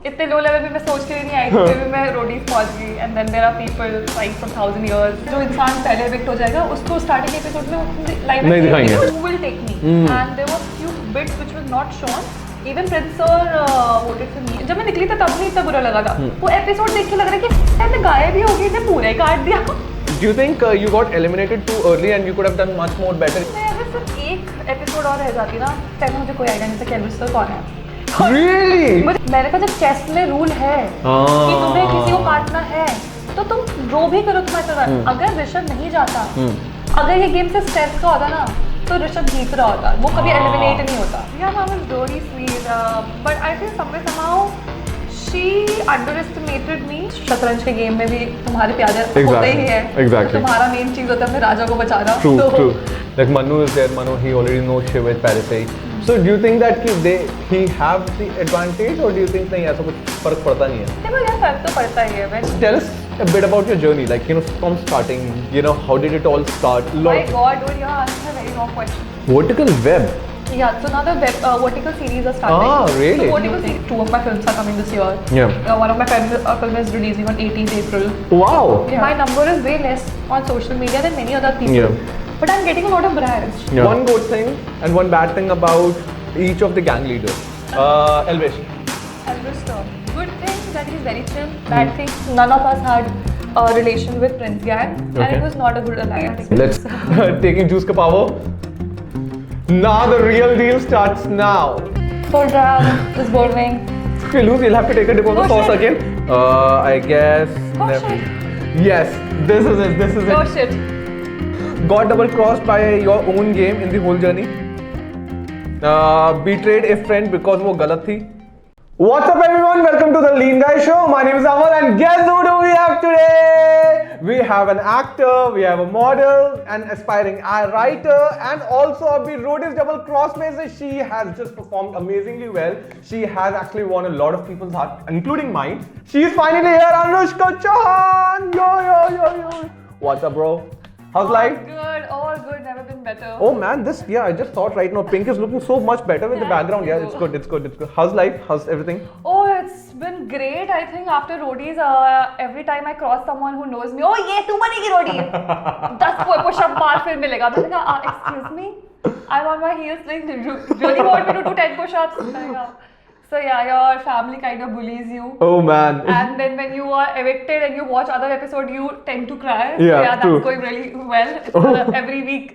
इतने low level पे मैं सोच के नहीं आई थी, फिर भी मैं रोडीज पहुंच गई। And then there are people like from 1000 years, जो इंसान पहले इविक्ट हो जाएगा उसको स्टार्टिंग एपिसोड में लाइव नहीं दिखाएंगे। Who will take me, and there was few bits which was not shown. Even Prince sir voted for me. जब मैं निकली था तब नहीं इतना बुरा लगा था। वो एपिसोड देख के लग रहा है कि मैं गायब ही हो गई थी, पूरा ही काट दिया। Do you think you got eliminated too early and you could have done much more better? मैं अगर सिर्फ एक एपिसोड और रह जाती ना, पहले मुझे कोई आइडिया नहीं था कि एल्विस कौन है। Really? मैंने कहा जब चेस में रूल है कि तुम्हें किसी को काटना है तो तुम ड्रॉ भी करो तुम्हारे तरफ। अगर ऋषभ नहीं जाता, अगर ये गेम से स्ट्रेस का होता ना तो ऋषभ जीत रहा होता, वो कभी एलिमिनेट नहीं होता। Yeah, I was really sweet, but I think somewhere somehow she underestimated me. शतरंज के गेम में भी तुम्हारे प्यारे होते ही है। Exactly. तो तुम्हारा मेन चीज होता है अपने राजा को बचाना। True, तो true. Like Manu is there. Manu, he already knows Shiv is Parasite. So do you think that he have the advantage, or do you think नहीं ऐसा कुछ फर्क पड़ता नहीं है? देखो यार फर्क तो पड़ता ही है। मैं Tell us a bit about your journey, like from starting. How did it all start? My God, dude, you're asking a very wrong question. Vertical web. Yeah, so now the vertical series are starting. Ah, really? So vertical series, 2 of my films are coming this year. Yeah. One of my film is releasing on 18th April. Wow. Yeah. My number is way less on social media than many other people. Yeah. But I'm getting a lot of brands. Yeah. One good thing and one bad thing about each of the gang leaders. Elvish. Elvis Sir. Good thing that he's very chill. Bad thing, none of us had a relation with Prince Gang, and Okay. it was not a good alliance. Let's taking juice ka power. Now the real deal starts now. Full down, is boring. If you lose, you'll have to take a dip of the Oh, sauce shit. again. I guess. Oh, never- shit. Yes, this is it. This is Oh it. shit. Got double crossed by your own game in the whole journey. Betrayed a friend because वो गलत थी. What's up everyone? Welcome to the Lean Guy Show. My name is Amal and guess who do we have today? We have an actor, we have a model, an aspiring writer and also a Roadies double cross में से she has just performed amazingly well. She has actually won a lot of people's heart, including mine. She is finally here, Anushka Chauhan. Yo. What's up bro? How's life? All good, never been better. Oh man, I just thought right now Pink is looking so much better with the Thank background. you. Yeah, it's good. How's life? How's everything? Oh, it's been great. I think after roadies, every time I cross someone who knows me, oh ये तू बनेगी रोडी, 10 push-up मार फिर मिलेगा। मैंने कहा excuse me, I'm on my heels, like really want me to do 10 push-ups? मैंने कहा, so yeah, your family kind of bullies you. Oh man. And then when you are evicted and you watch other episode, you tend to cry. Yeah, that's true. going really well. It's every week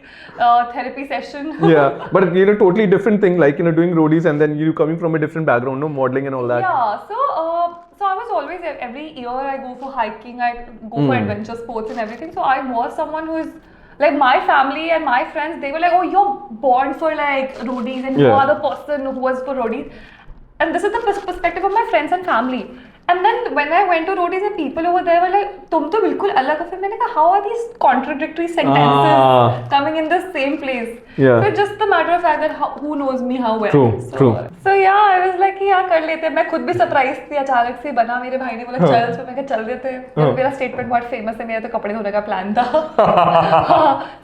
therapy session. Yeah, but totally different thing. Like doing roadies and then you coming from a different background, no modeling and all that. Yeah, so I was always, every year I go for hiking, I go for adventure sports and everything. So I was someone who is like my family and my friends. They were like, "Oh, you're born for like roadies, and you Yeah. are the person who was for roadies." And this is the perspective of my friends and family. And then when I went to roadies, and people over there were like, "तुम तो बिल्कुल अलग हो." फिर मैंने कहा, "How are these contradictory sentences coming in the same place?" Yeah. So just the matter of fact that who knows me how well. True. So yeah, I was like कि यार कर लेते हैं। मैं खुद भी सरप्राइज थी, अचानक से बना। मेरे भाई ने बोला चल, तो मैं कहा चल देते हैं। मेरा स्टेटमेंट बहुत फेमस है, मेरा तो कपड़े धोने का प्लान था।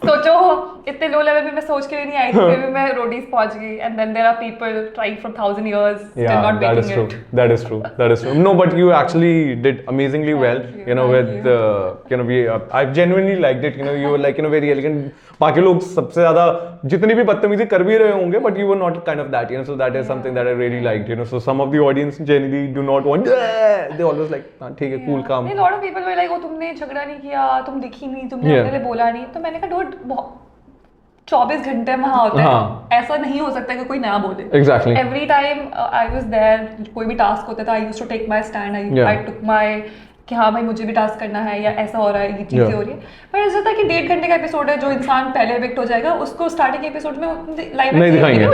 सोचो इतने लो लेवल में मैं सोच के नहीं आई थी, फिर भी मैं रोडीज पहुंच गई। And then there are people trying from 1000 years still not that is making true. it. That is true. No, but you actually did amazingly well. Thank With I genuinely liked it. You were like very elegant. बाकी लोग सबसे ज़्यादा जितनी भी बदतमीजी कर भी रहे होंगे, but you were not kind of that. So that is something that I really liked. So some of the audience generally do not want. They always like ठीक है, cool, calm. A lot of people were like, "ओ तुमने झगड़ा नहीं किया, तुम दिखी नहीं, तुमने अपने लिए बोला नहीं।" तो मैंने कहा, "डोंट 24 घंटे वहाँ होते हैं, ऐसा नहीं हो सकता कि कोई नया बोले." Exactly. Every time I was there, कोई भी टास्क होता था, I used to take my stand. I took my कि हाँ भाई मुझे भी टास्क करना है, या ऐसा हो रहा है, ये चीज़ें हो रही है। पर ऐसा था कि 1.5 घंटे का एपिसोड है, जो इंसान पहले इविक्ट हो जाएगा उसको स्टार्टिंग एपिसोड में लाइव नहीं दिखाएंगे।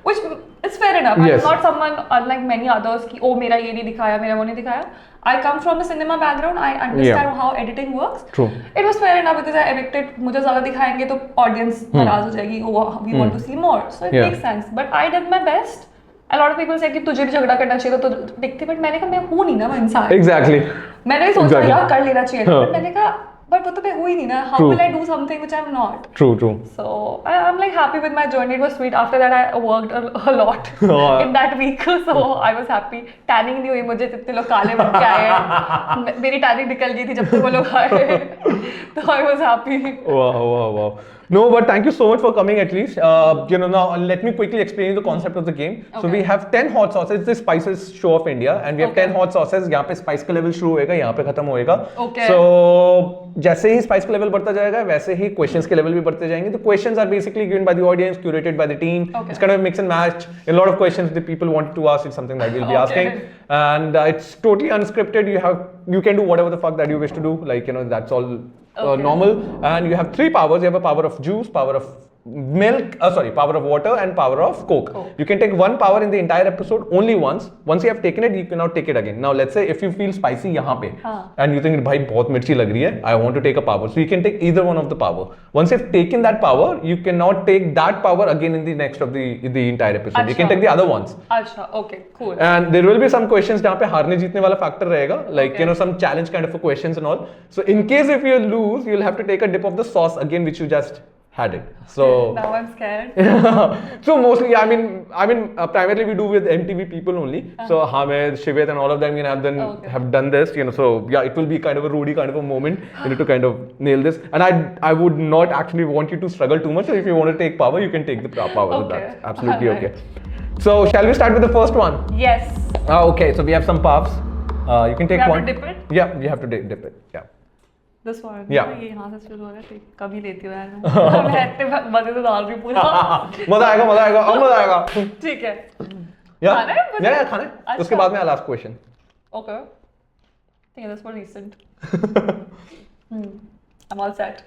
which is fair enough. Yes. I'm not someone unlike many others कि ओ मेरा ये नहीं दिखाया, मेरा वो नहीं दिखाया. I come from a cinema background. I understand how editing works. True. It was fair enough because I evicted. मुझे ज़्यादा दिखाएंगे तो audience नाराज हो जाएगी. Oh, we want to see more. So it makes sense. But I did my best. A lot of people say कि तुझे भी झगड़ा करना चाहिए तो दिखती, but मैंने कहा मैं हूँ नहीं ना, मैं इंसान. Exactly. मैंने भी सोचा यार कर लेना चाहिए, but मैंने कहा But वो तो मैं हुई नहीं ना. How will I do something which I'm not? True. So I'm like happy with my journey. It was sweet. After that I worked a lot in that week. So I was happy. Tanning नहीं हुई मुझे, जितने लोग काले बन के आए हैं. मेरी tanning निकल गई थी जब तक वो लोग आए. So I was happy. Wow. No, but thank you so much for coming at least. Now let me quickly explain the concept of the game. Okay. So we have 10 hot sauces. This spices show of India, and we have 10 hot sauces. यहाँ पे spice का level शुरू होएगा, यहाँ पे खत्म होएगा. Okay. So जैसे ही spice का level बढ़ता जाएगा, वैसे ही questions के level भी बढ़ते जाएंगे. The questions are basically given by the audience, curated by the team. Okay. It's kind of a mix and match. A lot of questions the people wanted to ask. It's something that we'll be asking, and it's totally unscripted. You can do whatever the fuck that you wish to do. Like that's all. Normal, and you have 3 powers. You have a power of juice, power of milk, power of water, and power of coke. You can take one power in the entire episode only once. Once you have taken it, you cannot take it again. Now let's say if you feel spicy यहाँ पे and you think भाई बहुत मिर्ची लग रही है, I want to take a power, so you can take either one of the power. Once you've taken that power, you cannot take that power again in the next of the entire episode. You can take the other ones. अच्छा, okay, cool. And there will be some questions जहाँ पे हारने जीतने वाला factor रहेगा, like some challenge kind of a questions and all. So in case if you lose, you'll have to take a dip of the sauce again, which you just had it. So now I'm scared. So mostly, I mean, primarily we do with MTV people only. So Hamed, Shivit, and all of them, have done this. So yeah, it will be kind of a Rudy kind of a moment. You need to kind of nail this. And I would not actually want you to struggle too much. So if you want to take power, you can take the power. Okay. That's absolutely okay. So shall we start with the first one? Yes. Okay. So we have some puffs. You can take one. You have to dip it? Yeah, you have to dip it. Yeah. This one. Yeah. ये यहाँ से शुरू हो रहा है. कभी लेती हूँ यार मैं. मैं इतने मजे से डाल रही हूँ पूरा. मजा आएगा. अब मजा आएगा. ठीक है. खाना है? Yeah, खाना है. उसके बाद में I'll ask question. Okay. I think that's for recent. I'm all set.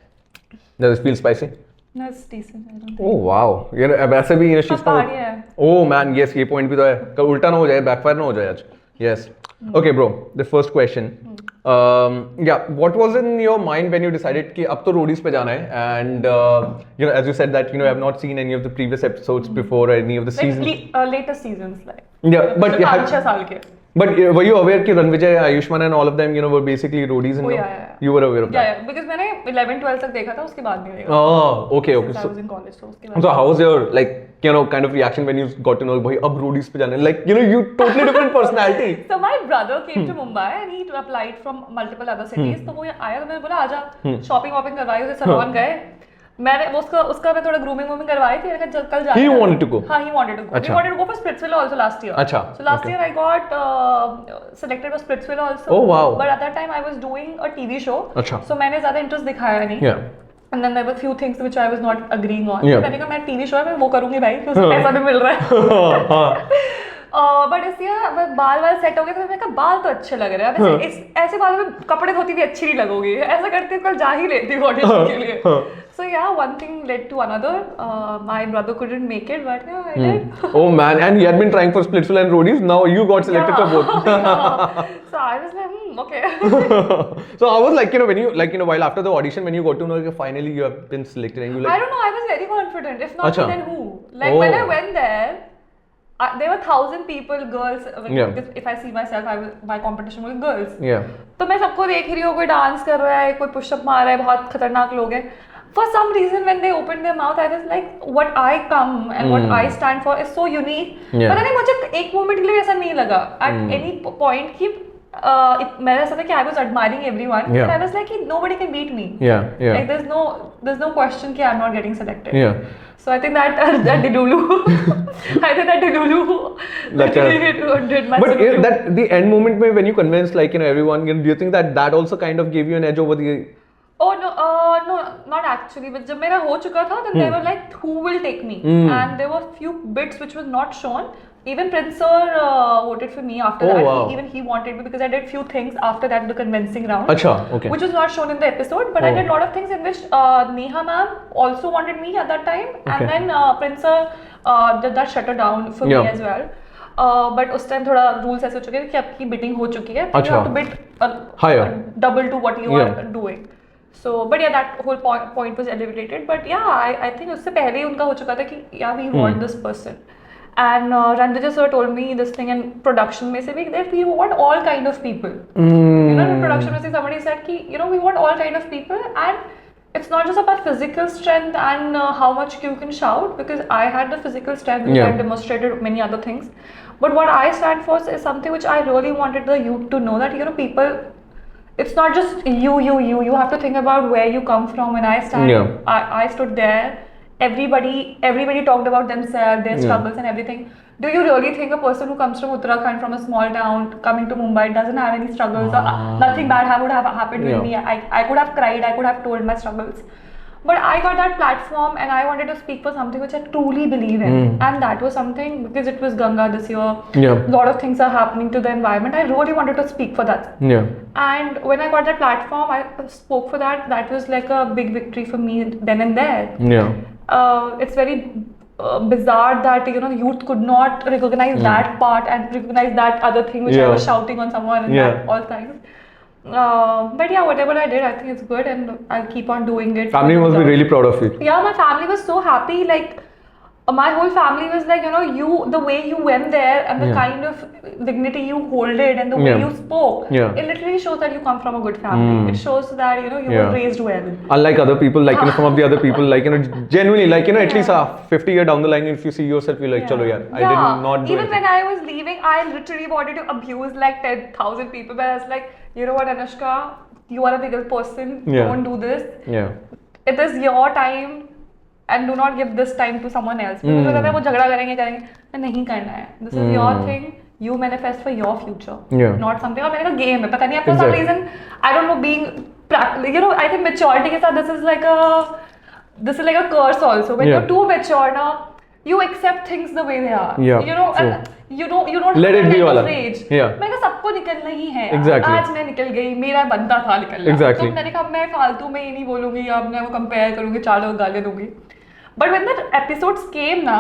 Does it feel spicy? No, it's decent. I don't think. Oh wow. अब ऐसे भी she's party है. Oh man, yes, ये point भी तो है. कल उल्टा ना हो जाए, backfire ना हो जाए आज. Yes. Okay, bro. The first question. Yeah, what was in your mind when you decided कि अब तो roadies पे जाना है, and as you said that I have not seen any of the previous episodes before or any of the seasons. Later seasons like. Yeah, but 5-6 साल के. But were you aware कि Ranvijay, Ayushman and all of them were basically roadies in You were aware of that? Yeah, because मैंने 11-12 तक देखा था, उसके बाद नहीं देखा. Oh, okay. I was in college, so उसके बाद. So how was your kind of reaction when you got to know भाई अब roadies पे जाना है? Like you totally different personality. So my brother came to Mumbai and he applied from multiple other cities. तो वो आया तो मैंने बोला आजा shopping करवाई, उसे सलोन गए. मैंने उसका मैं थोड़ा grooming करवाई थी. मैंने कहा कल जाना. He wanted to go. हाँ, he wanted to go. He wanted to go for Splitsvilla also last year. अच्छा. So last year I got selected for Splitsvilla also. Oh wow. But at that time I was doing a TV show. अच्छा. So मैंने ज़्यादा interest दिखाया नहीं. Yeah. And then there were few things which I was not agreeing on. Yeah. मैंने कहा मैं TV show है, मैं वो करूँगी भाई, क्योंकि उसमें पैसा भी मिल रहा है. बट इसलिए बाल सेट हो गए, तो मैंने कहा बाल तो अच्छे लग रहे हैं. अब ऐसे बालों में कपड़े धोती भी अच्छी नहीं लगोगी. ऐसा करती हूँ कल जा ही लेती हूँ ऑडिशन के लिए. So yeah, one thing led to another. My brother couldn't make it, but yeah, I did. Oh man, and he had been trying for Splitsvilla and roadies. Now you got selected for both. Yeah. So I was like, okay. So I was like, when you while after the audition, when you got to know finally you have been selected, and you like. I don't know. I was very confident. If not, Achha. then who? Like when I went there. There were 1,000 people, girls. If I see myself, my competition was girls. Yeah. तो मैं सबको देख रही हूँ, कोई dance कर रहा है, कोई पुशअप मार रहा है, बहुत खतरनाक लोग हैं. For some reason, when they opened their mouth, I was like, what I come and what I stand for is so unique. पता नहीं मुझे एक मोमेंट के लिए ऐसा नहीं लगा. At any point कि मेरा ऐसा था कि I was admiring everyone, but I was like nobody can beat me. Yeah. Like there's no question कि I'm not getting selected. Yeah. So I think that Delulu, did my. But that the end moment when you convinced everyone, do you think that also kind of gave you an edge over the? Oh no, not actually. But जब मेरा हो चुका था, then they were like, who will take me? And there were few bits which was not shown. Even Prince Sir voted for me after that. Wow. Even he wanted me because I did few things after that, the convincing round. Achha, okay. Which was not shown in the episode, but I did a lot of things in which Neha ma'am also wanted me at that time, and then Prince Sir did that shutter down for me as well. But उस time थोड़ा rules ऐसे हो चुके थे कि आपकी bidding हो चुकी है, you have to bid higher, double to what you are doing. So, but yeah, that whole point was elevated. But yeah, I think उससे पहले ही उनका हो चुका था कि yeah, we want this person. And Ranjit sir told me this thing in production में से भी that we want all kind of people. In production में से somebody said कि we want all kind of people, and it's not just about physical strength and how much you can shout, because I had the physical strength which I demonstrated many other things. But what I stand for is something which I really wanted the youth to know, that people, it's not just you have to think about where you come from. When I stood there, everybody talked about themselves, their struggles and everything. Do you really think a person who comes from Uttarakhand, from a small town, coming to Mumbai, doesn't have any struggles? Or nothing bad would have happened with me. I could have cried, I could have told my struggles. But I got that platform and I wanted to speak for something which I truly believe in. And that was something, because it was Ganga this year. A lot of things are happening to the environment. I really wanted to speak for that. And when I got that platform, I spoke for that. That was like a big victory for me then and there. It's very bizarre that youth could not recognize that part and recognize that other thing which I was shouting on someone and that all times. But yeah, whatever I did, I think it's good, and I'll keep on doing it. Family must be really proud of you. Yeah, my family was so happy. Like my whole family was like, the way you went there and the kind of dignity you holded and the way you spoke, it literally shows that you come from a good family. It shows that you were raised well. Unlike other people, like some of the other people, like genuinely, like at least 50 years down the line, if you see yourself, you're like, chalo yaar, I did not do Even anything. when I was leaving, I literally wanted to abuse like 10,000 people, but I was like, you know what, Anushka, you are a bigger person. Don't do this. It is your time. And do not give this time to someone else. Because अगर वो झगड़ा करेंगे नहीं करना है. This is your thing. You manifest for your future. Not something. और मैंने कहा game है. पता नहीं for some reason I don't know, being I think maturity के साथ this is like a curse also. When you're too mature now, you accept things the way they are. And you don't let it be वाला. मैंने कहा सबको निकलना ही है. आज मैं निकल गई, मेरा बनता था निकलना. तो मैंने कहा मैं फालतू में ये नहीं बोलूंगी, अब मैं वो कंपेयर करूंगी, 4 लोग गालियां दूंगी. बट व्हेन दैट एपिसोड्स केम ना,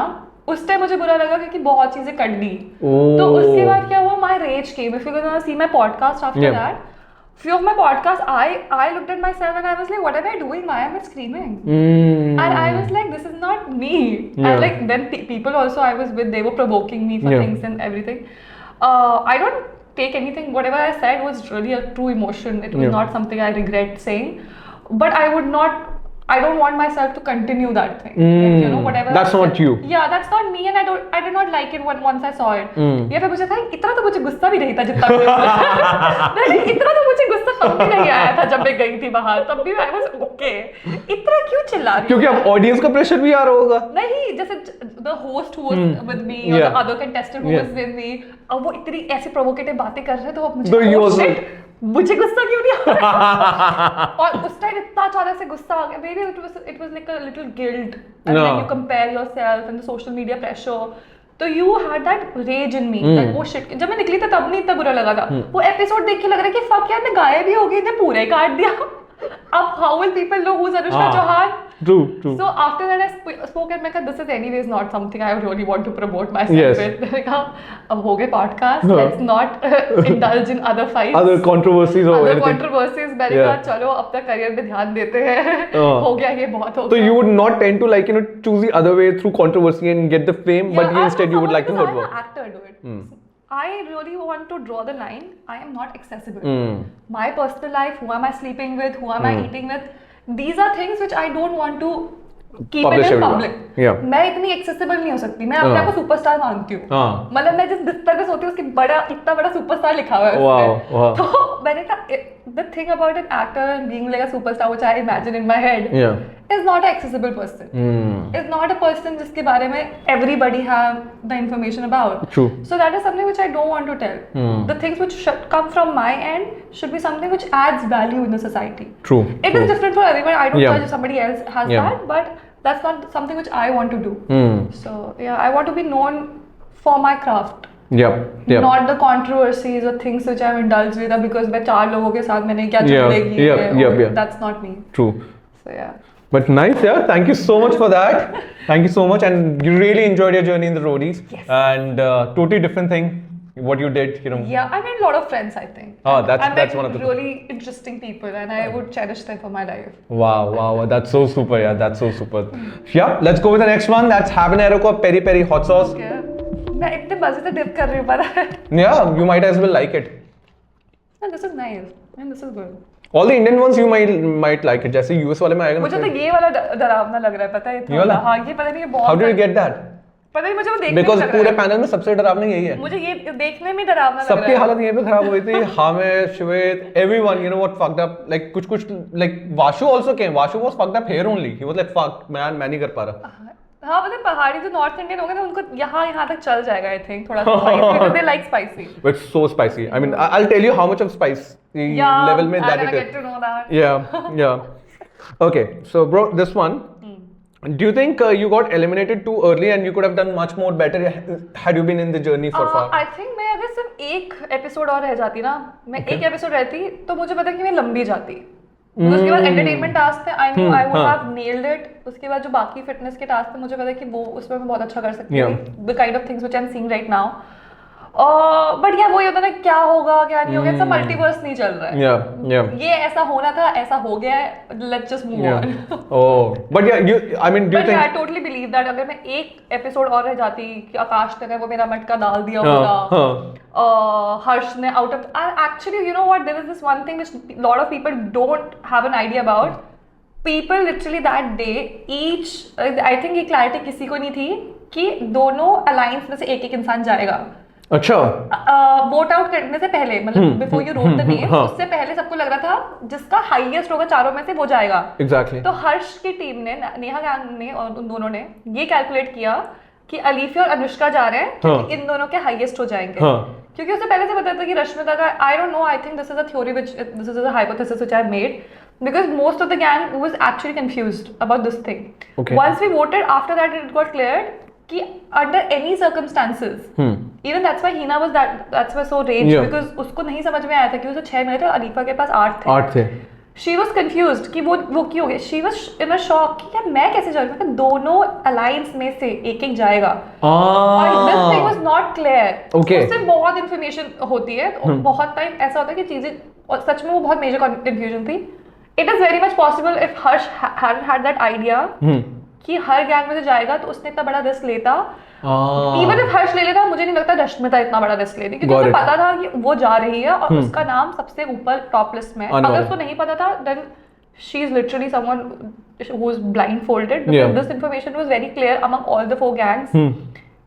उस टाइम मुझे बुरा लगा क्योंकि बहुत चीजें कट दी. तो उसके बाद क्या हुआ, my rage came. If you gonna see my podcast after that, few of my podcasts, I looked at myself and I was like, what am I doing? Why am I screaming? And I was like, this is not me. And like then people also I was with, they were provoking me for things and everything. I don't take anything, whatever I said was really a true emotion. It was not something I regret saying. But I don't want myself to continue that thing. Like, whatever. That's not you. Yeah, that's not me, and I did not like it once I saw it. या फिर मुझे था इतना तो मुझे गुस्सा भी नहीं था जितना इतना तो मुझे गुस्सा तब भी नहीं आया था जब मैं गई थी बाहर. तब भी I was okay. इतना क्यों चिल्ला रही? क्योंकि अब ऑडियंस का प्रेशर भी आ रहा होगा. नहीं, जैसे the host who was with me or the other contestant who was with me, अब वो इतनी ऐसी प्रोवोकेटिव बातें कर रहे हैं तो अब मुझे मुझे गुस्सा क्यों नहीं आ रहा? और उस टाइम इतना अचानक से गुस्सा आ गया. Maybe it was like a little guilt, and then you compare yourself and the social media pressure. तो you had that rage in me. Like वो shit. जब मैं निकली था तब नहीं इतना बुरा लगा था. वो एपिसोड देख के लग रहा है कि fuck यार मैं गायब ही हो गई थी, पूरा ही काट दिया. अब how will people know who's Anushka Chauhan? True. So after that I spoke at, this is anyways not something I really want to promote myself with. मैंने कहा अब हो गए podcast, let's not indulge in other fights, other controversies or anything. Controversies. मैंने कहा चलो अपना career पे ध्यान देते हैं. हो गया ये बहुत हो गया. So you would not tend to like choose the other way through controversy and get the fame, but instead you would like to hurt work. I'm an actor, do it. I really want to draw the line. I am not accessible. My personal life, who am I sleeping with, who am I eating with, these are things which I don't want to keep it in public. मैं इतनी accessible नहीं हो सकती. मैं अपने आप को superstar मानती हूँ. मतलब मैं जिस बिस्तर पे सोती हूँ उसकी इतना बड़ा सुपरस्टार लिखा हुआ है उसपे. तो मैंने कहा the thing about an actor and being like a superstar, which I imagine in my head, is not an accessible person. Is not a person जिसके बारे में everybody have the information about. True. So that is something which I don't want to tell. The things which should come from my end should be something which adds value in the society. True. It is different for everyone. I don't judge if somebody else has that, but that's not something which I want to do. So yeah, I want to be known for my craft. Not the controversies or things which I've indulged with because मैं 4 लोगों के साथ मैंने क्या चलेगी. That's not me. True. So yeah. But nice, thank you so much for that. Thank you so much, and you really enjoyed your journey in the roadies. Yes. And totally different thing what you did, Yeah, I made a lot of friends, I think. That's one of the really interesting people, and I would cherish them for my life. Wow, that's so super, that's so super. Yeah, let's go with the next one. That's habanero ko peri peri hot sauce. Okay. मैं इतने मजे से dip कर रही हूँ पता है। Yeah, you might as well like it. This is nice and this is good. All the Indian ones you might like it. जैसे US वाले में आएगा ना। मुझे तो ये वाला डरावना लग रहा है पता है थोड़ा। हाँ ये पता नहीं बहुत। How did you get that? पता नहीं मुझे वो देखने में Because पूरे पैनल में सबसे डरावना यही है। मुझे ये देखने में डरावना लग रहा है। सबकी हालत यहीं पे खराब हो गई थी। हामिद, श्वेत, everyone, you know what fucked up? Like कुछ like Vashu also came. Vashu was fucked up here only. He was like fuck man, मैं नहीं कर पा रहा। हाँ मतलब पहाड़ी जो नॉर्थ इंडियन होंगे ना उनको यहाँ तक चल जाएगा आई थिंक थोड़ा सा spicy because they like spicy. But it's so spicy. I mean, I'll tell you how much of spice level में that it is. Get to know that. Yeah. Okay, so bro, this one. Do you think you got eliminated too early and you could have done much more better had you been in the journey for far? I think मैं अगर सिर्फ एक episode और रह जाती ना, मैं एक एपिसोड रहती तो मुझे पता कि मैं लंबी जाती। उसके बाद एंटरटेनमेंट टास्क थे, I know I would have nailed it. उसके बाद जो बाकी फिटनेस के टास्क थे मुझे पता कि वो उसमें मैं बहुत अच्छा कर सकती हूँ। The kind of things which I am seeing right now. But या वही होता ना क्या होगा क्या नहीं होगा, सब मल्टीवर्स नहीं चल रहा है। ये ऐसा होना था, ऐसा हो गया है, let's just move on. But yeah you I mean do you think I totally believe that अगर मैं एक एपिसोड और रह जाती कि आकाश ने वो मेरा मटका डाल दिया होता, हर्ष ने out of actually you know what there is this one thing which lot of people don't have an idea about. People literally that day each I think ये क्लैरिटी किसी को नहीं थी कि दोनों अलायंस में से एक एक इंसान जाएगा। अच्छा वोट आउट करने से पहले मतलब before you wrote the names उससे पहले सबको लग रहा था जिसका हाईएस्ट होगा चारों में से वो जाएगा। एग्जैक्टली। तो हर्ष की टीम ने, नेहा गैंग ने और उन दोनों ने ये कैलकुलेट किया कि अलीफिया और अनुष्का जा रहे हैं क्योंकि इन दोनों के हाईएस्ट हो जाएंगे। क्योंकि उससे पहले से पता था कि रश्मिता का I don't know, I think this is a theory which this is a hypothesis which I made because most of the gang was actually confused about this thing. Okay. Once we voted, after that it got cleared कि under any circumstances, even that's why Hina was that's why so raged because उसको नहीं समझ में आया था कि उसे 6 मिले थे, अलीफा के पास 8 थे। She was confused कि वो क्यों हो गया। She was in a shock कि यार मैं कैसे जाऊँ, मतलब दोनों alliance में से एक जाएगा। और this thing was not clear. Okay. उससे बहुत information होती है, बहुत टाइम ऐसा होता है कि चीजें, और सच में वो बहुत major confusion थी। It is very much possible if Harsh hadn't had that idea कि हर गैंग में से जाएगा तो उसने इतना बड़ा रिस्क लेता। Even if हर्ष ले लेता मुझे नहीं लगता रश्मिता इतना बड़ा रिस्क लेती क्योंकि उसे पता था कि वो जा रही है और उसका नाम सबसे ऊपर टॉप लिस्ट में। अगर उसको नहीं पता था then she is literally someone who is blindfolded because this information was very clear among all the 4 gangs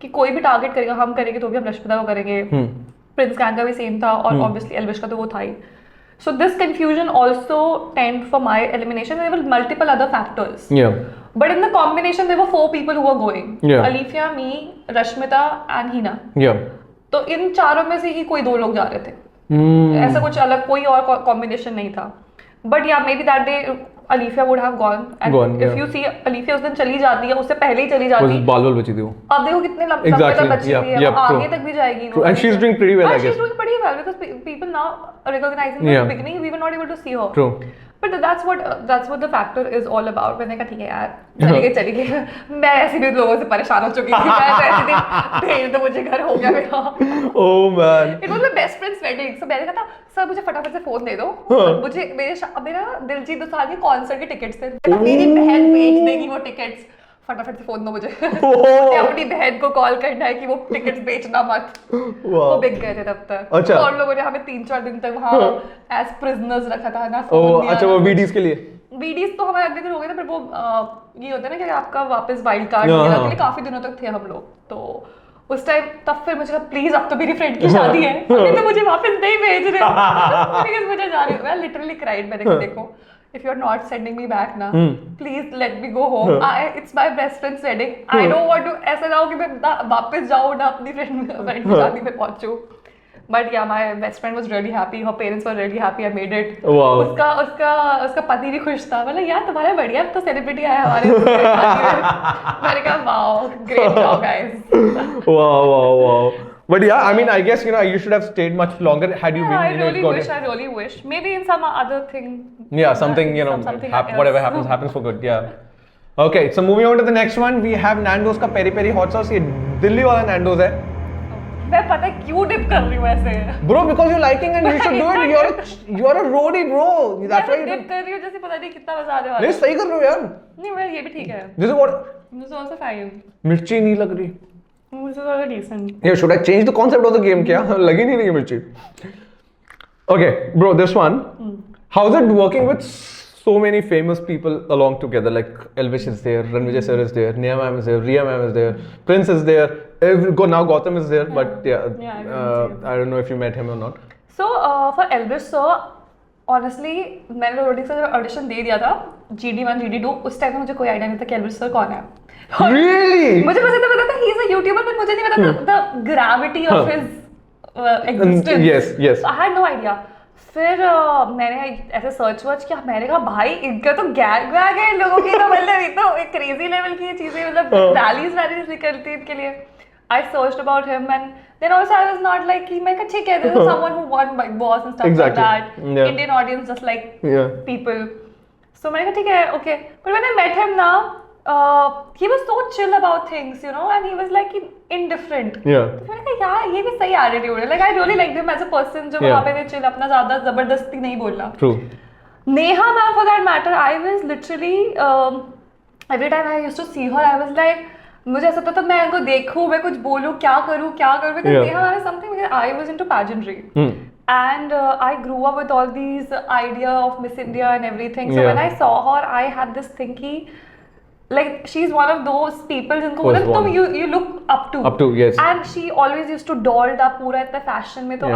कि कोई भी टारगेट करेगा हम करेंगे तो भी हम रश्मिता को करेंगे। प्रिंस गैंग का भी सेम था और ऑब्वियसली एल्विश का तो वो था ही। So this confusion also tend for my elimination. There were multiple other factors. Yeah. But in the combination, there were 4 people who were going. Yeah. Alifia, me, Rashmita, and Hina. Yeah. तो इन चारों में से ही कोई 2 लोग जा रहे थे। ऐसा कुछ अलग कोई और combination नहीं था। But yeah, maybe that day Alifia would have gone. And if you see Alifia उस दिन चली जाती है, उससे पहले ही चली जाती है। बाल बची थी वो। अब देखो कितने लंबे तक बची हुई है, आगे तक भी जाएगी वो। And she's doing pretty well, I guess. She's doing pretty well because people now recognizing her. In the beginning we were not able to see her. True. But that's what the factor is all about. मैंने कहा ठीक है यार चली गई मैं ऐसे भी लोगों से परेशान हो चुकी थी। मैं ऐसे दिन भेज दो मुझे, घर हो गया मेरा। Oh man. It was my best friend's wedding. So मैंने कहा था सर मुझे फटाफट से फोन दे दो। मुझे मेरा दिलजीत दोसांझ के कॉन्सर्ट के टिकट्स थे। मेरी बहन बेच देगी वो टिकट्स, फटाफट से फोन दो मुझे। अपनी बहन को कॉल करना है कि वो टिकट्स बेचना मत। वो बिक गए थे तब तक। अच्छा। और लोगों ने हमें 3-4 दिन तक वहाँ एज प्रिजनर्स रखा था ना। अच्छा वो वीडीज के लिए? वीडीज तो हमारे अगले दिन हो गए थे, पर वो ये होता है ना कि आपका वापस वाइल्ड कार्ड वगैरह के लिए काफी दिनों तक थे हम लोग। तो उस टाइम तब फिर मुझे कहा प्लीज अब तो मेरी फ्रेंड की शादी है, अभी तो मुझे वापस नहीं भेज रहे बिकॉज़ मुझे जा रही मैं लिटरली क्राइड। मैंने कहा देखो if you're not sending me back ना please let me go home. It's my best friend's wedding. I don't want to ऐसा ना हो कि मैं वापस जाऊँ ना अपनी फ्रेंड की शादी में पहुंचूं। But yeah, my best friend was really happy. Her parents were really happy. I made it. Wow. उसका पति भी खुश था। मतलब यार तुम्हारा बढ़िया तो सेलिब्रिटी आया हमारे। मैंने कहा wow, great job guys. Wow. But yeah, I mean, I guess you should have stayed much longer had you been. I really wish. Maybe in some other thing. Yeah, something whatever happens for good. Yeah. Okay, so moving on to the next one, we have Nando's का peri peri hot sauce. ये दिल्ली वाला Nando's है। मैं पता है क्यों dip कर रही हूँ ऐसे। Bro, because you're liking and you should do it. You're a roadie, bro. That's why you dip कर रही हूँ जैसे पता नहीं कितना मजा आने वाला है। नहीं सही कर रहे हो यार। नहीं मैं ये भी ठीक है। This is what. This is also fine. मिर्ची नहीं लग रही। मुझे तो लगा decent. Yeah, should I change the concept of the game? क्या लगी नहीं लगी मिर्ची? Okay, bro, this one. How's it working with so many famous people along together? Like Elvish is there, Ranvijay sir is there, Neha ma'am is there, Riya ma'am is there, Prince is there. Now Gautam is there, but I don't know if you met him or not. So for Elvish sir, honestly, मैंने Rodrik sir audition दे दिया था GD1 GD2 उस time में मुझे कोई idea नहीं था कि एल्विश सर कौन है. Really? मुझे बस इतना पता था he is a YouTuber, but मुझे नहीं पता था the gravity of his existence. Yes. I had no idea. फिर मैंने ऐसे सर्च वर्च किया, मैंने कहा भाई इनका तो गैग वैग है इन लोगों की, तो मतलब ये तो एक क्रेजी लेवल की चीजें, मतलब रैलीज निकलती है इनके लिए. I searched about him and then also I was not like कि मैं कहा ठीक है, this is someone who won Big Boss and stuff like that. Yeah. Indian audience just like people. So मैंने कहा ठीक है, okay. But when I met him now, he was so chill about things, you know, and he was like indifferent. Yeah. तो मैंने कहा यार ये भी सही attitude है. Like I really liked him as a person, जो वहाँ पे भी chill, अपना ज़्यादा ज़बरदस्ती नहीं बोलना. True. Neha ma'am, for that matter, I was literally every time I used to see her, I was like मुझे ऐसा था मैं इनको देखूं, मैं कुछ बोलूं, क्या करूं because Neha is something because I was into pageantry. And I grew up with all these idea of Miss India and everything. So when I saw her, I had this thinking, like she's one of those people जिनको बोलते हैं तुम you look up to. Up to, yes. And she always used to dolled up पूरा इतना fashion में, तो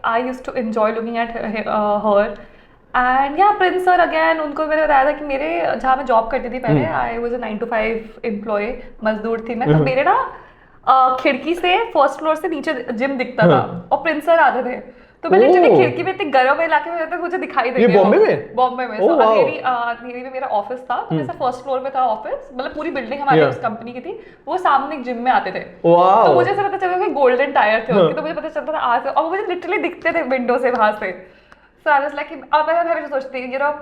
I used to enjoy looking at her. And yeah, Prince sir again, उनको मैंने बताया था कि मेरे जहाँ मैं जॉब करती थी पहले, I was a 9 to 5 employee, मजदूर थी मैं, तो मेरे ना खिड़की से फर्स्ट फ्लोर से नीचे जिम दिखता था और प्रिंस सर आते थे, तो मैं लिटरली खिड़की में इतनी गर्म इलाके में रहता मुझे दिखाई देंगे. ये बॉम्बे में? बॉम्बे में. So अंधेरी में मेरा ऑफिस था, तो मेरा फर्स्ट फ्लोर पे था ऑफिस, मतलब पूरी बिल्डिंग हमारी उस कंपनी की थी, वो सामने एक जिम में आते थे. तो मुझे ऐसा पता चला कि गोल्डन टायर थे उनके, तो मुझे पता चलता था आज, और मुझे लिटरली दिखते थे विंडो से वहां से. So I was like, अब मैं हमेशा सोचती हूँ, you know,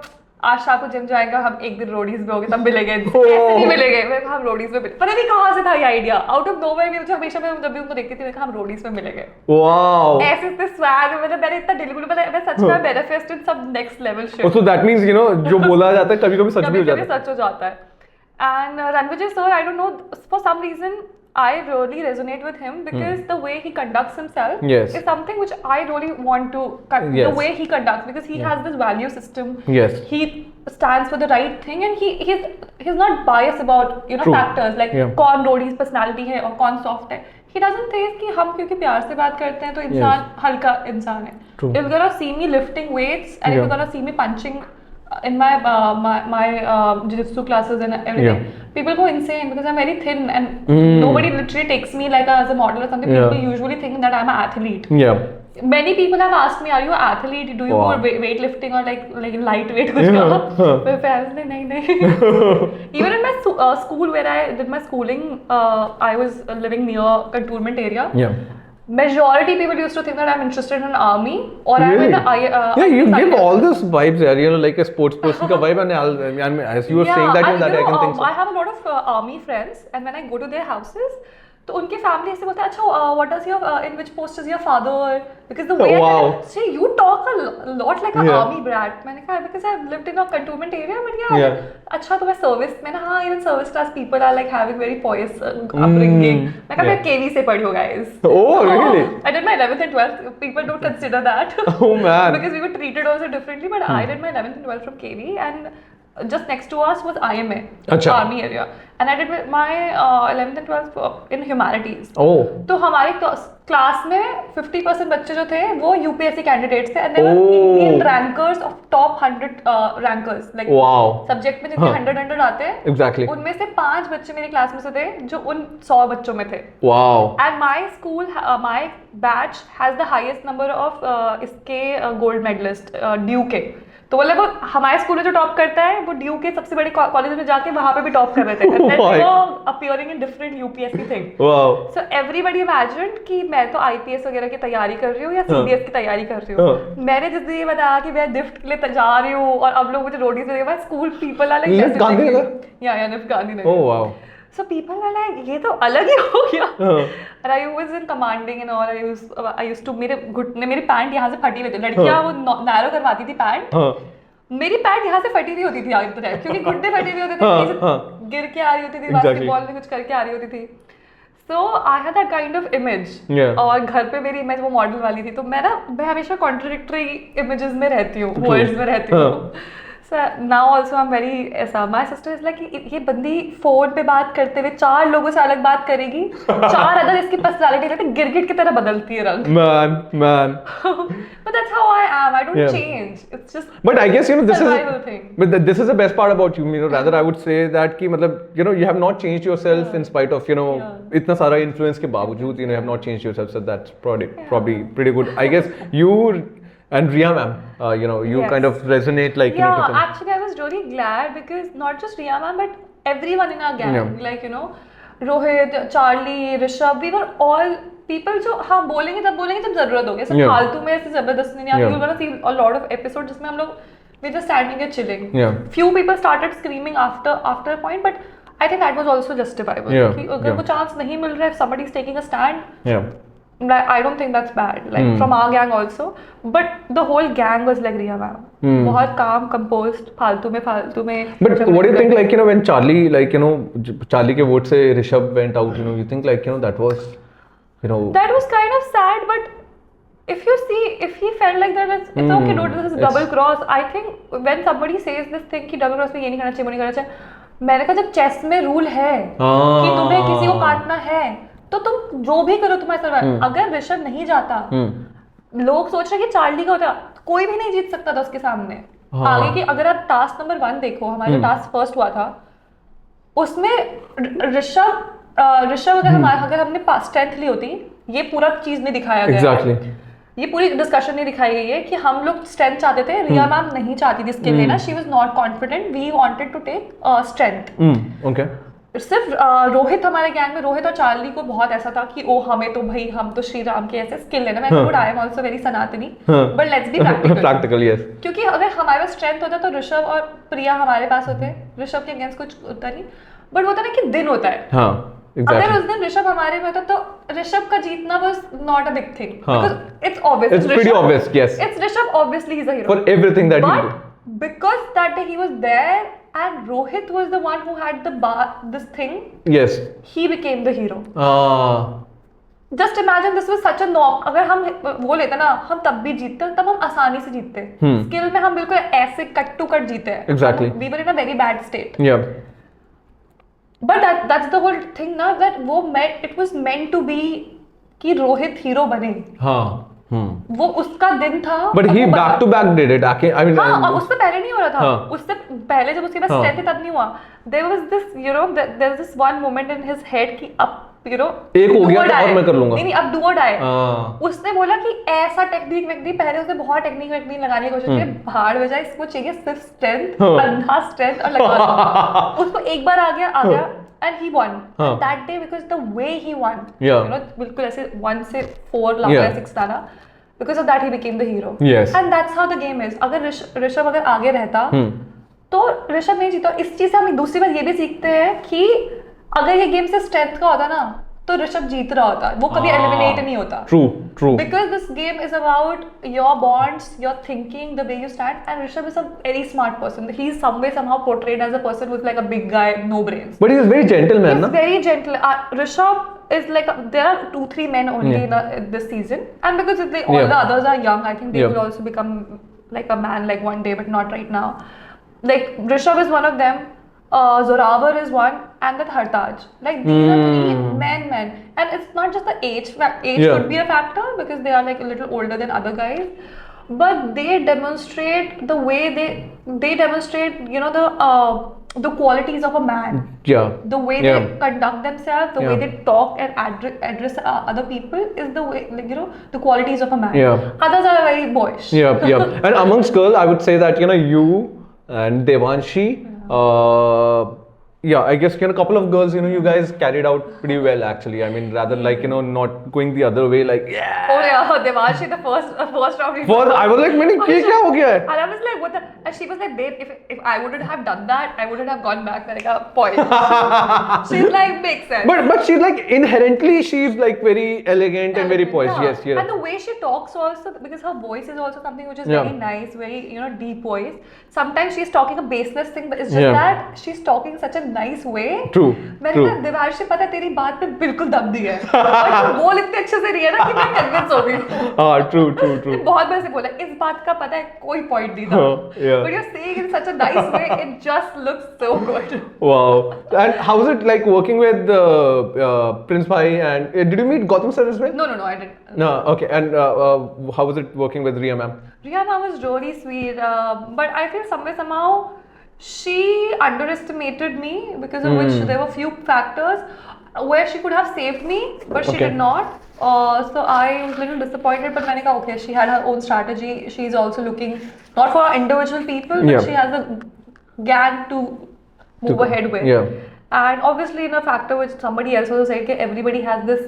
आज शाम को जिम जाएगा, हम एक दिन रोडीज में होंगे, तब मिलेंगे. ऐसे नहीं मिलेंगे, मैं हम रोडीज में मिले, पता नहीं कहाँ से था ये आइडिया, आउट ऑफ नोवेयर में. मुझे हमेशा मैं जब भी उनको देखती थी, मैं कहा हम रोडीज में मिलेंगे. वाओ, ऐसे इतने स्वैग, मतलब मैंने इतना दिल गुल, मैं सच में मैनिफेस्टेड सब next level shit. So that means, you know, जो बोला जाता है कभी-कभी सच भी हो जाता है. सच हो जाता है. And Ranvijay sir, I don't know, for some reason I really resonate with him because the way he conducts himself is something which I really want to the way he conducts, because he has this value system. He stands for the right thing, and he's not biased about, you know, factors like कौन Roadies personality है और कौन soft है. He doesn't think कि हम क्योंकि प्यार से बात करते हैं तो इंसान हल्का इंसान है. If you're gonna see me lifting weights and if you're gonna see me punching in my jiu-jitsu classes and everything, people go insane because I'm very thin and nobody literally takes me like as a model or something. People usually think that I'm an athlete. Many people have asked me, are you an athlete? Do you more weightlifting or like lightweight कुछ करो? My parents ने नहीं. Even in my school where I did my schooling, I was living near Cantonment area. Majority people used to think that I'm interested in army or I'm in the you give all those vibes, you know, like a sports person ka vibe, and as you were saying that, I can think so. I have a lot of army friends, and when I go to their houses, तो उनके family ऐसे बोलते हैं, अच्छा what does your in which post is your father, because the way say you talk a lot like an army brat. मैंने कहा because I've lived in a cantonment area, but अच्छा तो मैं सर्विस में ना, हाँ even service class people are like having very pious upbringing. मैं कहा मैं KV से पढ़ी हूँ guys. Oh really? I did my 11th and 12th. People don't consider that. Oh man. Because we were treated also differently, but I did my 11th and 12th from KV, and just next to us was IMA, army area, and I did my 11th and 12th in humanities. तो हमारे class में 50% बच्चे जो थे वो UPSC candidates थे, and they were Indian rankers of top 100 rankers, like subject में जितने 100 आते हैं, उनमें से 5 बच्चे मेरी क्लास में से थे जो उन 100 बच्चों में थे. And my school, my batch has the highest number of इसके गोल्ड मेडलिस्ट ड्यू के. तो मतलब वो हमारे स्कूल में जो टॉप करता है वो ड्यू के सबसे बड़े कॉलेज में जाके वहां पे भी टॉप कर रहे थे, appearing in different UPSC thing. So everybody imagined कि मैं तो आईपीएस वगैरह की तैयारी कर रही हूँ या सीडीएस की तैयारी कर रही हूँ. मैंने जिस दिन ये बताया कि मैं निफ्ट के लिए जा रही हूँ और अब लोग मुझे रोडीज में देंगे, school people are like NIFT Gandhinagar. So people were like, ये तो अलग ही हो गया. And I was in commanding and all. I used to मेरे घुटने, मेरी पैंट यहाँ से फटी हुई थी. लड़कियाँ वो नैरो करवाती थी पैंट. मेरी पैंट यहाँ से फटी हुई होती थी आगे तरह, क्योंकि घुटने फटे हुए होते थे, गिर के आ रही होती थी, बास्केटबॉल में कुछ करके आ रही होती थी. So I had that kind of image. Yeah. और घर पे मेरी इमेज वो मॉडल वाली थी, तो मैं हमेशा कॉन्ट्रडिक्टरी इमेजेस में रहती हूँ, वर्ड्स में रहती हूँ. So now also I'm very ऐसा. My sister is like ये बंदी फोन पे बात करते हुए 4 लोगों से अलग बात करेगी, 4 अदर इसकी पर्सनालिटी रहती है, गिरगिट की तरह बदलती है रंग. Man. But that's how I am. I don't change. It's just. But I guess this survival thing. But this is the best part about you. Rather I would say that कि मतलब you have not changed yourself in spite of इतना सारा influence के बावजूद you have not changed yourself. So that's probably pretty good. I guess you and Riya ma'am, you Yes. kind of resonate like. Yeah, actually I was really glad because not just Riya ma'am but everyone in our gang, Yeah. like Rohit, Charlie, Rishabh, we were all people जो हाँ बोलेंगे जब जरूरत होगी. सब फालतू में ऐसे जबरदस्ती नहीं. You're gonna see a lot of episodes जिसमें हम लोग we're just standing here chilling. Yeah. Few people started screaming after a point, but I think that was also justifiable. Yeah. कि अगर वो chance नहीं मिल रहा है, if somebody is taking a stand. Yeah. Like, I don't think that's bad. Like from our gang also, but the whole gang was like Riya ma'am. बहुत calm, composed, फालतू में. But what do you think, like when Charlie, Charlie के vote से Rishabh went out, you think like that was, That was kind of sad, but if he felt like that, it's okay, dude. This is double cross. I think when somebody says this thing कि double cross में ये नहीं करना चाहिए, वो नहीं करना चाहिए. मैंने कहा जब चेस में रूल है कि तुम्हें किसी को काटना है, तो तुम जो भी करो तुम्हारे सर्वाइव. अगर ऋषभ नहीं जाता, लोग सोच रहे कि चार्ली का होता, कोई भी नहीं जीत सकता था उसके सामने. आगे की अगर आप टास्क नंबर 1 देखो, हमारा टास्क फर्स्ट हुआ था, उसमें ऋषभ अगर हमने स्ट्रेंथ ली होती, ये पूरा चीज नहीं दिखाया गया. Exactly. ये पूरी डिस्कशन नहीं दिखाई गई है कि हम लोग स्ट्रेंथ चाहते थे. रिया मैम नहीं चाहती थी इसके लिए ना. She was not confident. We wanted to take strength. Okay. सिर्फ रोहित, हमारे गैंग में रोहित और चार्ली को बहुत ऐसा था कि हम तो श्री राम के ऐसे स्किल है ना. मैं आई एम आल्सो वेरी सनातनी, but let's be practical. Yes. क्योंकि अगर हमारे पास स्ट्रेंथ होता तो ऋषभ और प्रिया हमारे पास होते. ऋषभ के अगेंस्ट कुछ होता नहीं, बट होता ना कि दिन होता है. हाँ, exactly. अगर उस दिन ऋषभ हमारे में होता तो ऋषभ का जीतना was not a big thing. Because it's obvious. It's pretty obvious, yes. It's Rishabh, obviously he's a hero. For everything that he did. But because that day he was there and Rohit was the one who had this thing. Yes. He became the hero. Just imagine this was such a knock. अगर हम वो लेते ना, हम तब भी जीतते, तब हम आसानी से जीतते. Skill में हम बिल्कुल ऐसे कट टू कट जीते हैं. Exactly. We were in a very bad state. Yeah. But that's the whole thing ना, that it was meant to be कि रोहित हीरो बने. हाँ. वो उसका दिन था. But he back to back did it. I mean. हाँ, उससे पहले नहीं हो रहा था. उससे पहले जब उसके पास स्ट्रेंथ तब नहीं हुआ. There was this, there's this one moment in his head कि अब एक हो गया तो और मैं कर लूंगा. नहीं, अब do or die. उसने बोला कि ऐसा टेक्निक पहले उसने बहुत टेक्निक लगाने की कोशिश की. भाड़ बजाए, इसको चाहिए सिर्फ स्ट्रेंथ, अंधा स्ट्रेंथ और लगा. उसको एक बार आ गया and he won. That day, because the way he won, बिल्कुल ऐसे 1 से 4 लाना, 6 लाना, because of that he became the hero. Yes. And that's how the game is. अगर ऋषभ अगर आगे रहता तो ऋषभ नहीं जीता. इस चीज से हम दूसरी बात ये भी सीखते हैं कि अगर ये गेम से स्ट्रेंथ का होता ना, तो ऋषभ जीत रहा होता. वो कभी एलिमिनेट नहीं होता. True. Because this game is about your bonds, your thinking, the way you stand. And Rishabh is a very smart person. He's somehow portrayed as a person who's like a big guy, no brains. But he's very gentle man. He's very gentle. Rishabh is like there are 2-3 men only in this season, and because all the others are young, I think they will also become like a man like one day, but not right now. Like Rishabh is one of them. Zoravar is one, and that Hartaj. Like these are 3 men, and it's not just the age. Age could be a factor because they are like a little older than other guys, but they demonstrate the way they demonstrate, the qualities of a man. Yeah. The way they conduct themselves, the way they talk and address other people is the way, the qualities of a man. Yeah. Others are very boyish. Yeah. And amongst girls, I would say that you and Devanshi. I guess a couple of girls, you guys carried out pretty well actually. I mean, rather like not going the other way, like Oh yeah, Devanshi the first round. I was like, kya ho gaya hai? And I was like, what the? And she was like, babe, if I wouldn't have done that, I wouldn't have gone back. Like a point. She's like, makes sense. But she's like inherently, she's like very elegant and very poised. Yes. And the way she talks also, because her voice is also something which is very nice, very deep voice. Sometimes she's talking a baseless thing, but it's just that she's talking such a nice way. True. मैंने कहा दिवारशी पता है तेरी बात पे बिल्कुल दम दी है और तू बोल इतने अच्छे से रही है ना कि मैं कन्विंस हो गई। हाँ, true. बहुत बार से बोला इस बात का पता है कोई पॉइंट नहीं था, yeah. but you're saying in such a nice way, it just looks so good. Wow. And how was it like working with Prince Bhai and did you meet Gautam sir as well? No, I didn't. No, okay. And how was it working with Riya ma'am? Riya ma'am was really sweet, but I feel somehow she underestimated me, because of which there were few factors where she could have saved me, but she did not. So I was a little disappointed, but मैंने कहा okay, she had her own strategy. She's also looking not for individual people, but she has a gang to move ahead with. Yeah. And obviously, in a factor which somebody else also said, that everybody has this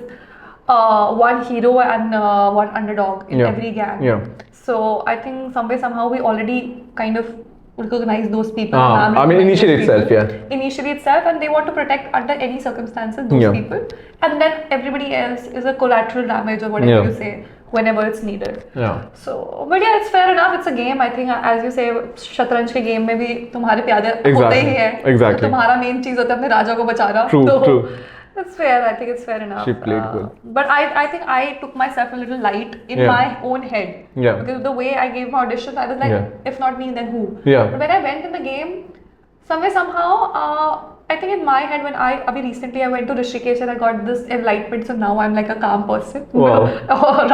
one hero and one underdog in every gang. Yeah. So I think somehow we already kind of recognize those people. I mean, initially itself, Initially itself, and they want to protect under any circumstances those people, and then everybody else is a collateral damage or whatever you say whenever it's needed. Yeah. So, but yeah, it's fair enough. It's a game. I think, as you say, शतरंज के game में भी तुम्हारे प्यादे होते ही हैं. Exactly. तो तुम्हारा main चीज होता है अपने राजा को बचाना. True. It's fair. I think it's fair enough. She played good. But I think I took myself a little light in my own head. Yeah. Because the way I gave my auditions, I was like, if not me, then who? Yeah. But when I went in the game, somehow, I think in my head, when abhi recently I went to Rishikesh and I got this enlightenment, so now I'm like a calm person. Wow.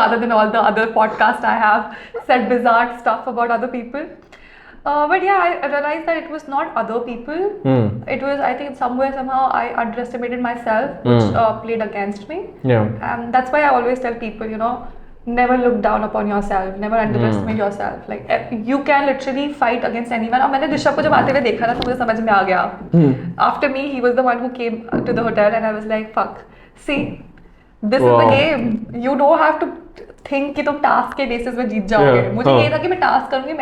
Rather than all the other podcasts I have said bizarre stuff about other people. But yeah, I realized that it was not other people. It was, I think, somehow I underestimated myself, which played against me. Yeah. And that's why I always tell people, never look down upon yourself, never underestimate yourself. Like, you can literally fight against anyone. और मैंने ऋषभ को जब आते हुए देखा ना तो मुझे समझ में आ गया. After me, he was the one who came to the hotel, and I was like, fuck. See, this is the game. You don't have to think कि तुम टास्क के बेसिस में जीत जाओगे. मुझे ये था कि मैं टास्क करूंगी,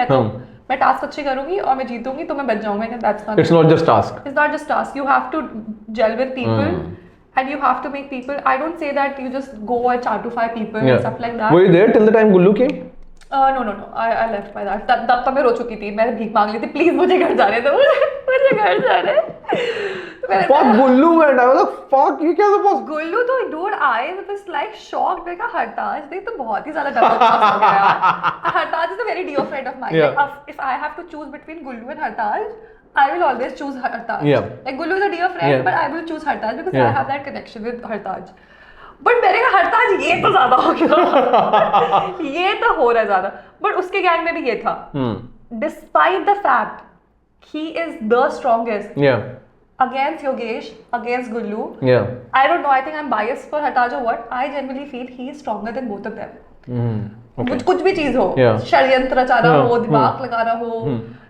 मैं टास्क अच्छी करूंगी और मैं जीतूंगी तो मैं बच जाऊंगी. That's not. It's not just task. It's not just task. You have to gel with people. And you have to make people. I don't say that you just go and chat to 5 people and stuff like that. Were you there till the time Gullu came? No. I left by that. तब मैं रो चुकी थी. मैंने भीख मांग ली थी. Please मुझे घर जाने दो. मुझे घर जाने. Fuck Gullu man. I was like, fuck you कैसे पहुंच? Gullu तो dude I was like shocked. मैंने कहा हरताज देख तो बहुत ही ज़्यादा double cross हो गया यार. Hartaj is a very dear friend of mine. Like, if I have to choose between Gullu and Hartaj, I will always choose Hartaj. Like Gullu is a dear friend, but I will choose Hartaj because I have that connection with Hartaj. But मैंने कहा Hartaj ये तो ज़्यादा हो गया. ये तो हो रहा है ज़्यादा. But उसके गैंग में भी ये था. Despite the fact he is the strongest. Against Yogesh, against Gullu. I don't know. I think I'm biased for Hartaj or what. I genuinely feel he is stronger than both of them. कुछ भी चीज हो, षड्यंत्र रचाना हो, दिमाग लगाना हो.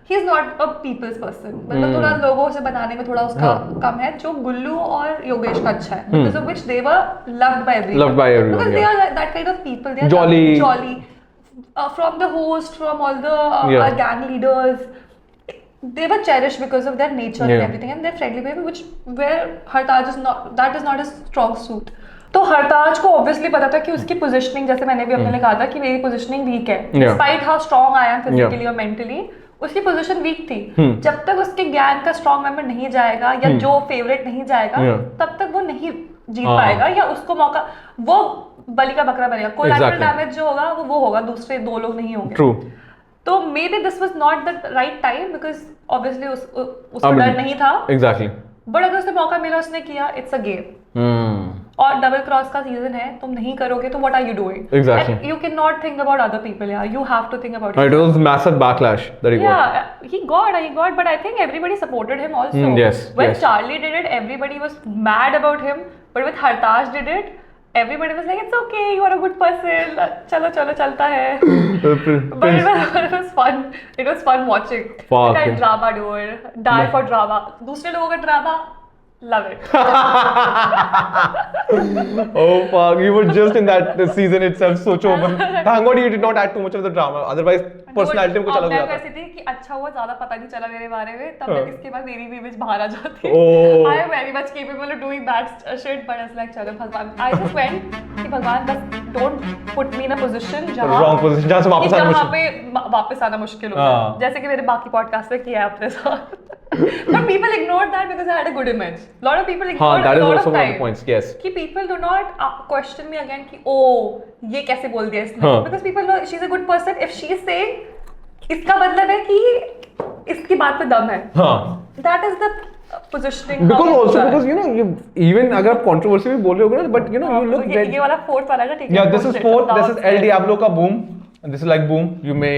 He is not a people's person. मतलब थोड़ा लोगों से बनाने में थोड़ा उसका कम है, जो गुल्लू और योगेश का अच्छा है. Because of which they were loved by everyone. Because they are that kind of people. They are jolly. From the host, from all the gang leaders, they were cherished because of their nature and everything, and their friendly behavior, where Hartaj is not. That is not his strong suit. तो हरताज को obviously पता था कि उसकी positioning, जैसे मैंने भी अपने लिए कहा था कि मेरी पोजीशनिंग वीक है. Despite how strong I am physically और मेंटली, उसकी पोजीशन वीक थी. जब तक उसके गैंग का स्ट्रांग मेंबर नहीं जाएगा या जो फेवरेट नहीं जाएगा, तब तक वो नहीं जीत पाएगा या उसको मौका, वो बलि का बकरा बनेगा. कोलैटरल डैमेज जो होगा वो होगा, दूसरे 2 लोग नहीं होंगे. तो may be this was not the right time because obviously उसको डर नहीं था. बट अगर उसे मौका मिला, उसने किया. It's a game. और डबल क्रॉस का सीजन है, तुम नहीं करोगे तो what are you doing? Exactly. You cannot think about other people. Yeah, you have to think about. It was massive backlash that he got. Yeah, he got, but I think everybody supported him also. When Charlie did it, everybody was mad about him. But when Hartaj did it, everybody was like, "It's okay, you are a good person. चलो चलता है." But it was fun. It was fun watching. That drama, dude. Die for drama. दूसरे लोगों का drama. Love it. Oh fuck, you were just in that season itself. सोचो, thank God you did not add too much of the drama. Otherwise, personality में कुछ अलग हो जाता. मैं कैसी थी कि अच्छा हुआ ज़्यादा पता नहीं चला मेरे बारे में, तब तक इसके बाद मेरी भी इमेज बाहर आ जाती. I am very much capable of doing that shit, but it's like चलो भगवान, I just went कि भगवान बस don't put me in a position जहाँ से वापस आना मुश्किल हो. जैसे कि मेरे बाकी पॉडकास्ट में किया है अपने साथ. But people ignored that because I had a good image. Lot of people हाँ, ignored that a is lot also of one of time. the points. Yes. कि people do not question me again कि ये कैसे बोल दिया इसने? हाँ. Because people know she's a good person. If she is saying, इसका मतलब है कि इसकी बात पे दम है. हाँ. That is the positioning. Because also because you know you even अगर आप controversy भी बोल रहे हो ना, but you know you look very. ये वाला fourth वाला ना ठीक है. Yeah, this is fourth. This is El Diablo का boom. And this is like boom. You may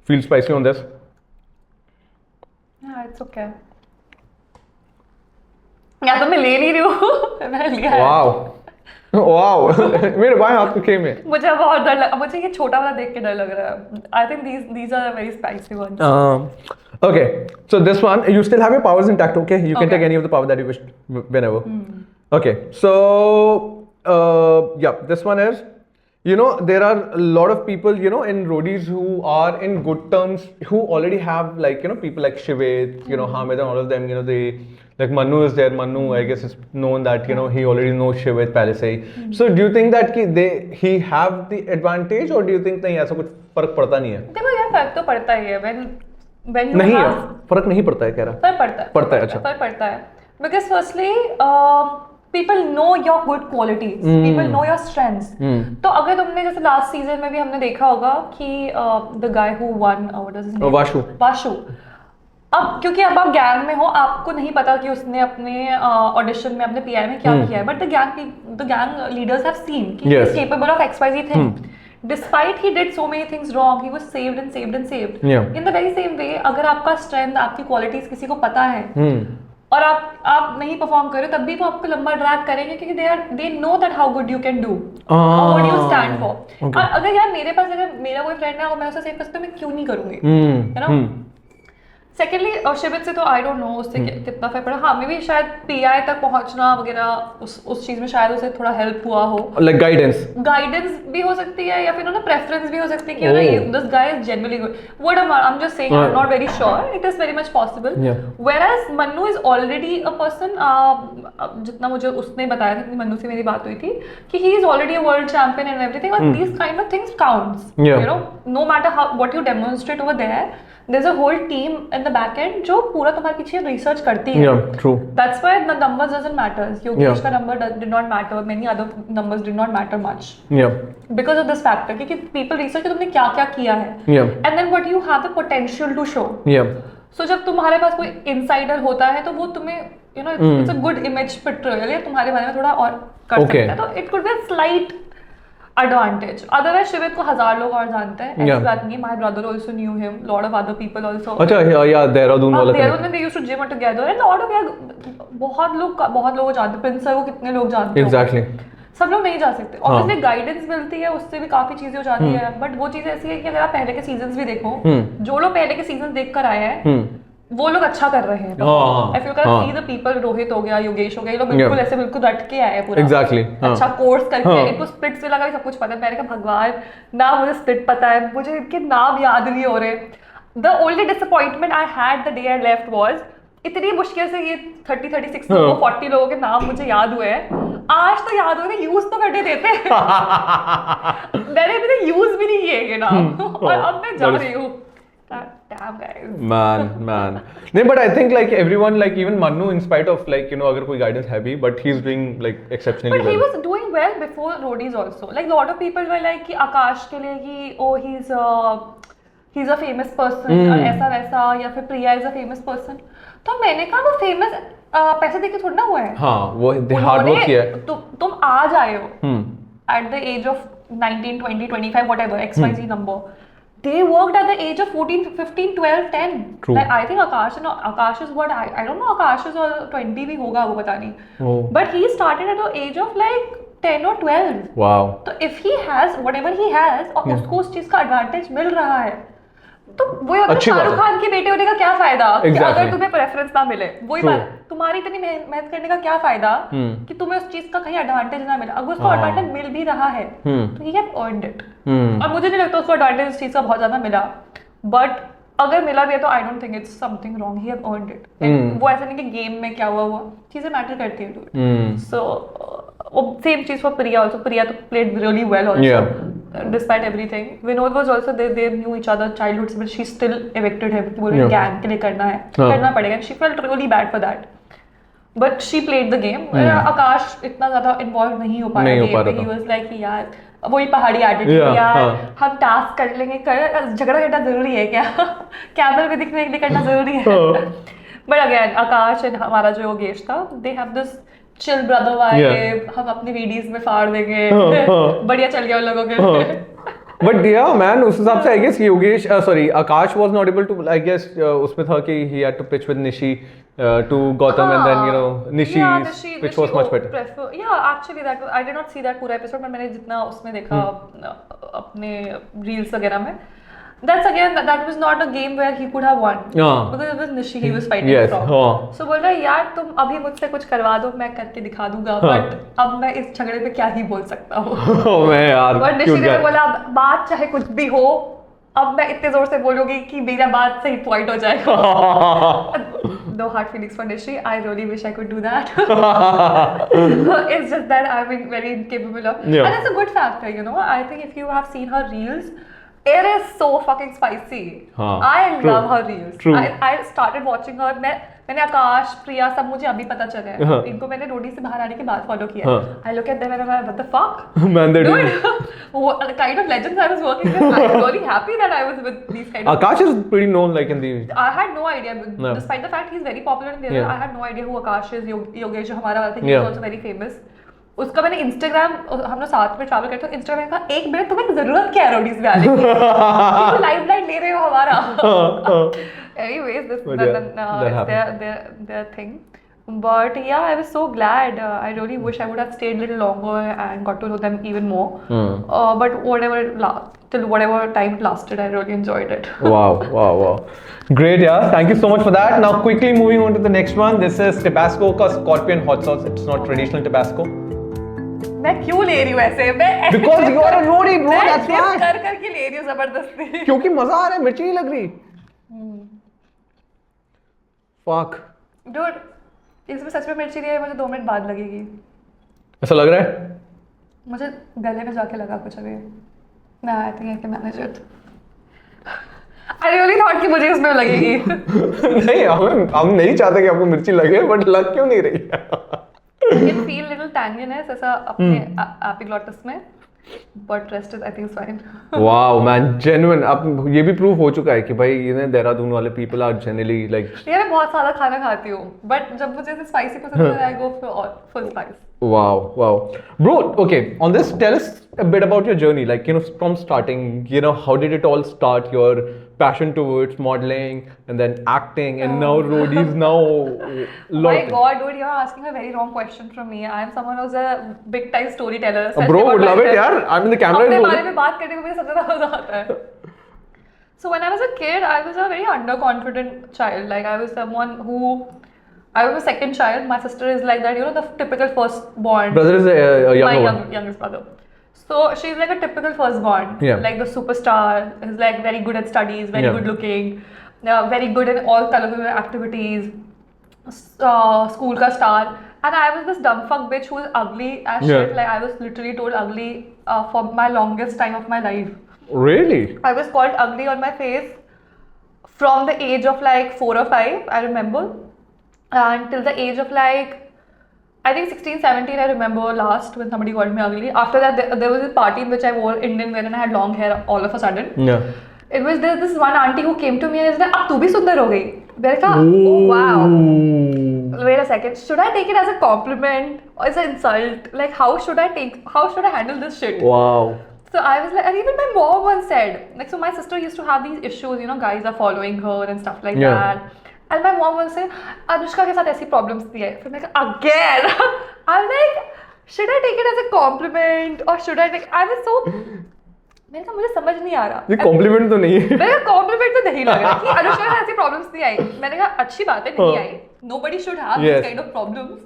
feel spicy on this. Yeah, it's okay. या तो मैं ले नहीं रही हूँ मैंने लिया है वाओ मेरे बाएं हाथ में खेम है मुझे बहुत डर लगा मुझे ये छोटा वाला देख के डर लग रहा है I think these are the very spicy ones okay so this one you still have your powers intact okay you can Okay. take any of the power that you wish whenever okay so yeah this one is you know there are a lot of people you know in roadies who are in good terms who already have like you know people like Shivit you know Hamid and all of them you know they like Manu is there Manu I guess is known that you know he already knows Shivit पहले से ही so do you think that he have the advantage or do you think नहीं ऐसा कुछ फर्क पड़ता नहीं है देखो यार फर्क तो पड़ता ही है when you नहीं है have फर्क नहीं पड़ता है कह रहा फर्क पड़ता है अच्छा फर्क पड़ता है because firstly people know your good qualities people know your strengths तो अगर तुमने जैसे लास्ट सीजन में भी हमने देखा होगा कि the guy who won what is his name Vashu अब क्योंकि अब आप गैंग में हो आपको नहीं पता कि उसने अपने ऑडिशन में अपने पीआई में क्या किया है but the gang leaders have seen कि he is capable of XYZ thing despite he did so many things wrong he was saved in the very same way अगर आपका स्ट्रेंथ आपकी क्वालिटीज किसी को पता है और आप नहीं परफॉर्म कर रहे हो तब भी वो आपको लंबा ड्रैग करेंगे क्योंकि they know that how good you can do और व्हाट यू स्टैंड फॉर और अगर यार मेरे पास अगर मेरा कोई फ्रेंड है और मैं उसे सेव कर सकता हूं मैं क्यों नहीं करूंगी यू नो सेकेंडली शिवित से तो आई डोंट नो उससे कितना फर्क पड़ा हाँ मे भी शायद पीआई तक पहुंचना वगैरह उस चीज में शायद उसे थोड़ा हेल्प हुआ हो लाइक गाइडेंस भी हो सकती है या फिर ना प्रेफरेंस भी हो सकती है कि ना this guy is generally good what I am just saying I am not very sure it is very much possible whereas Mannu is already a person जितना मुझे उसने बताया था कि मन्नू से मेरी बात हुई थी कि he is already a world champion and everything and these kind of things counts you know no matter how what you demonstrate over there there's a whole team in the back end जो पूरा तुम्हारे पीछे research करती है true that's why the numbers doesn't matter Yogesh का number did not matter many other numbers did not matter much because of this factor क्योंकि people research तुमने क्या क्या किया है and then what you have the potential to show so जब तुम्हारे पास कोई insider होता है तो वो तुम्हें you know it's a good image portrayal है तुम्हारे बारे में थोड़ा और कर सकता है तो it could be a slight advantage otherwise शिवित को 1000 लोग और जानते हैं ऐसी बात नहीं my brother also knew him lot of other people also अच्छा या देहरादून वाला देहरादून में they used to gym together and lot of बहुत लोग जानते हैं प्रिंस सर को कितने लोग जानते हैं exactly सब लोग नहीं जा सकते ऑब्वियसली गाइडेंस मिलती है उससे भी काफी चीजें हो जाती है बट वो चीज ऐसी है कि अगर आप पहले के सीजंस भी देखो जो लोग पहले के सीजन देख कर आए हैं वो लोग अच्छा कर रहे हैं if you can see the people Rohit हो गया योगेश हो गया ये लोग बिल्कुल ऐसे बिल्कुल रट के आए हैं पूरा एग्जैक्टली अच्छा कोर्स करके इनको स्प्लिट्स लगा भी सब कुछ पता है मैंने कहा भगवान ना मुझे स्प्लिट पता है मुझे इनके नाम याद नहीं हो रहे the only disappointment I had the day I left was इतनी मुश्किल से ये 30-36 लोगों 40 लोगों के नाम मुझे याद हुए हैं आज तो याद हो गए यूज तो करने देते मैंने यूज भी नहीं किए नाम और अब मैं जा रही हूँ Damn guys. Man. No, but I think like everyone, like even Manu, in spite of like you know, अगर कोई guidance है भी, but he's doing like exceptionally well. But he was doing well before Roadies also. Like a lot of people were like कि आकाश के लिए कि oh he's a famous person और ऐसा वैसा या फिर प्रिया is a famous person. तो मैंने कहा वो famous पैसे देके थोड़ा ना हुआ है. हाँ वो hard work किया है. तुम आज आए हो at the age of 19, 20, 25 whatever XYZ number. They worked at the age of 14, 15, 12, 10. True. Like I think Akash is what I don't know Akash is 20 भी होगा वो पता नहीं. But he started at the age of like 10 or 12. Wow. तो if he has whatever he has और उसको उस चीज का advantage मिल रहा है तो वो शाहरुख खान के बेटे होने का क्या फायदा अगर तुम्हें प्रेफरेंस ना मिले वही बात तुम्हारी इतनी मेहनत करने का क्या फायदा कि तुम्हें उस चीज का कहीं एडवांटेज ना मिले अगर उसको एडवांटेज मिल भी रहा है तो ही हैव अर्नड इट और मुझे नहीं लगता उसको एडवांटेज इस चीज का बहुत ज्यादा मिला बट अगर मिला भी है तो I don't think it's something wrong he have earned it वो ऐसा नहीं कि गेम में क्या हुआ चीजें मैटर करती हैं सो सेम चीज फॉर प्रिया आल्सो प्रिया तो played really well also despite everything. Vinod was also there. They knew each other childhood, but she still evicted him. बोले gang के लिए करना पड़ेगा. And she felt really bad for that. But she played the game. आकाश इतना ज़्यादा involved नहीं हो पाया game में. He was like यार वही पहाड़ी एटीट्यूड यार हम टास्क कर लेंगे. झगड़ा करना जरूरी है क्या? कैमरे में दिखने के लिए करना जरूरी है. But again, आकाश and हमारा जो योगेश था, they have this chill brother vibe. हम अपनी वीडियोस में फाड़ देंगे. बढ़िया चल गया उन लोगों के. But yeah, man, उस हिसाब से I guess Yogesh, Akash was not able to, I guess उसमें था कि he had to pitch with Nishi to Gautam and then you know Nishi pitch was much better. Yeah, actually that I did not see that पूरा episode, but मैंने जितना उसमें देखा अपने reels वगैरह में. That's again that was not a game where he could have won because it was Nishi he was fighting from. So बोल रहा यार तुम अभी मुझसे कुछ करवा दो मैं करके दिखा दूंगा but अब मैं इस झगड़े पे क्या ही बोल सकता हूँ. मैं यार but निशी ने बोला बात चाहे कुछ भी हो अब मैं इतने जोर से बोलूंगी कि मेरा बात सही पॉइंट हो जाएगा. No hard feelings for Nishi. I really wish I could do that. It's just that I'm very incapable of. And it's a good factor, you know. I think if you have seen her reels, it is so fucking spicy. I love her reels. True. I started watching her. मैंने आकाश प्रिया सब मुझे अभी पता चले हैं. इनको मैंने रोडी से बाहर आने के बाद फॉलो किया. I look at them and I'm like, what the fuck? Man, they dude, what the kind of legends I was working with. I'm really happy that I was with these kind of. Akash is pretty known like in the. I had no idea. Despite the fact he's very popular in the I had no idea who Akash is. Yogesh जो हमारा वाला था, he was also very famous. उसका मैंने Instagram हम लोग साथ में ट्रैवल करते हो इंस्टाग्राम का एक मिनट तुम्हें जरूरत क्या है रोडीज में आने की लाइव लाइन ले रहे हो हमारा. Anyways, this is their thing. But yeah, I was so glad. I really wish I would have stayed a little longer and got to know them even more. But till whatever time it lasted, I really enjoyed it. Wow. Great, yeah. Thank you so much for that. Now, quickly moving on to the next one. This is Tabasco का Scorpion hot sauce. It's not traditional Tabasco. मैं क्यों ले रही हूँ ऐसे? मैं Because you are a roadie, bro. That's why. कर करके ले रही हूँ जबरदस्ती. क्योंकि मजा आ रहा है, मिर्ची नहीं लग रही. Fuck. Dude, इसमें सच में मिर्ची नहीं है, मुझे 2 मिनट बाद लगेगी. ऐसा लग रहा है? मुझे गले में जाके लगा कुछ अभी. Nah, I think I can manage it. I really thought कि मुझे इसमें लगेगी. नहीं, हम नहीं चाहते कि आपको मिर्ची लगे, but लग क्यों नहीं रही है? I can feel little tanginess ऐसा अपने epiglottis में. But rest is I think is fine. Wow, man, genuine. अब ये भी proof हो चुका है कि भाई ये ना देहरादून वाले people are generally like. यार मैं बहुत सारा खाना खाती हूँ, but जब मुझे ऐसे spicy पसंद है, I go for full spice. Wow. Bro, okay, on this, tell us a bit about your journey, like, you know, from starting, you know, how did it all start, your passion towards modeling, and then acting, and now roadies, now my God, dude, you're asking a very wrong question from me. I am someone who's a big time storyteller. Bro, would love it, yaar. I mean, the camera is अपने बारे में बात करने को मुझे सबसे ज़्यादा मजा आता है. So when I was a kid, I was a very underconfident child. Like I was someone who I was a second child. My sister is like that, you know, the typical firstborn. Brother is a younger one. My youngest brother. So she's like a typical firstborn. Yeah. Like the superstar. Is like very good at studies, very good looking, very good in all colorful activities. School ka star. And I was this dumb fuck bitch who was ugly as shit. Like I was literally told ugly for my longest time of my life. Really? I was called ugly on my face from the age of like 4 or 5. I remember. Until the age of like, I think 16, 17, I remember last when somebody called me ugly. After that, there was a party in which I wore Indian wear and I had long hair all of a sudden. Yeah. It was this one auntie who came to me and said, "Ab tu bhi sundar ho gayi." I thought, oh wow. Wait a second. Should I take it as a compliment or as an insult? Like, how should I handle this shit? Wow. So I was like, and even my mom once said, like, so my sister used to have these issues, you know, guys are following her and stuff like that. And my mom once said, Anushka के साथ ऐसी problems थी है. फिर मैं कहा, again? I'm like, should I take it as a compliment or should I take? I was so. मैंने कहा मुझे समझ नहीं आ रहा. ये compliment तो नहीं है. मैंने कहा compliment तो नहीं लग रहा कि अनुष्का के साथ ऐसी problems नहीं आई. मैंने कहा अच्छी बात है नहीं आई. Nobody should have this kind of problems.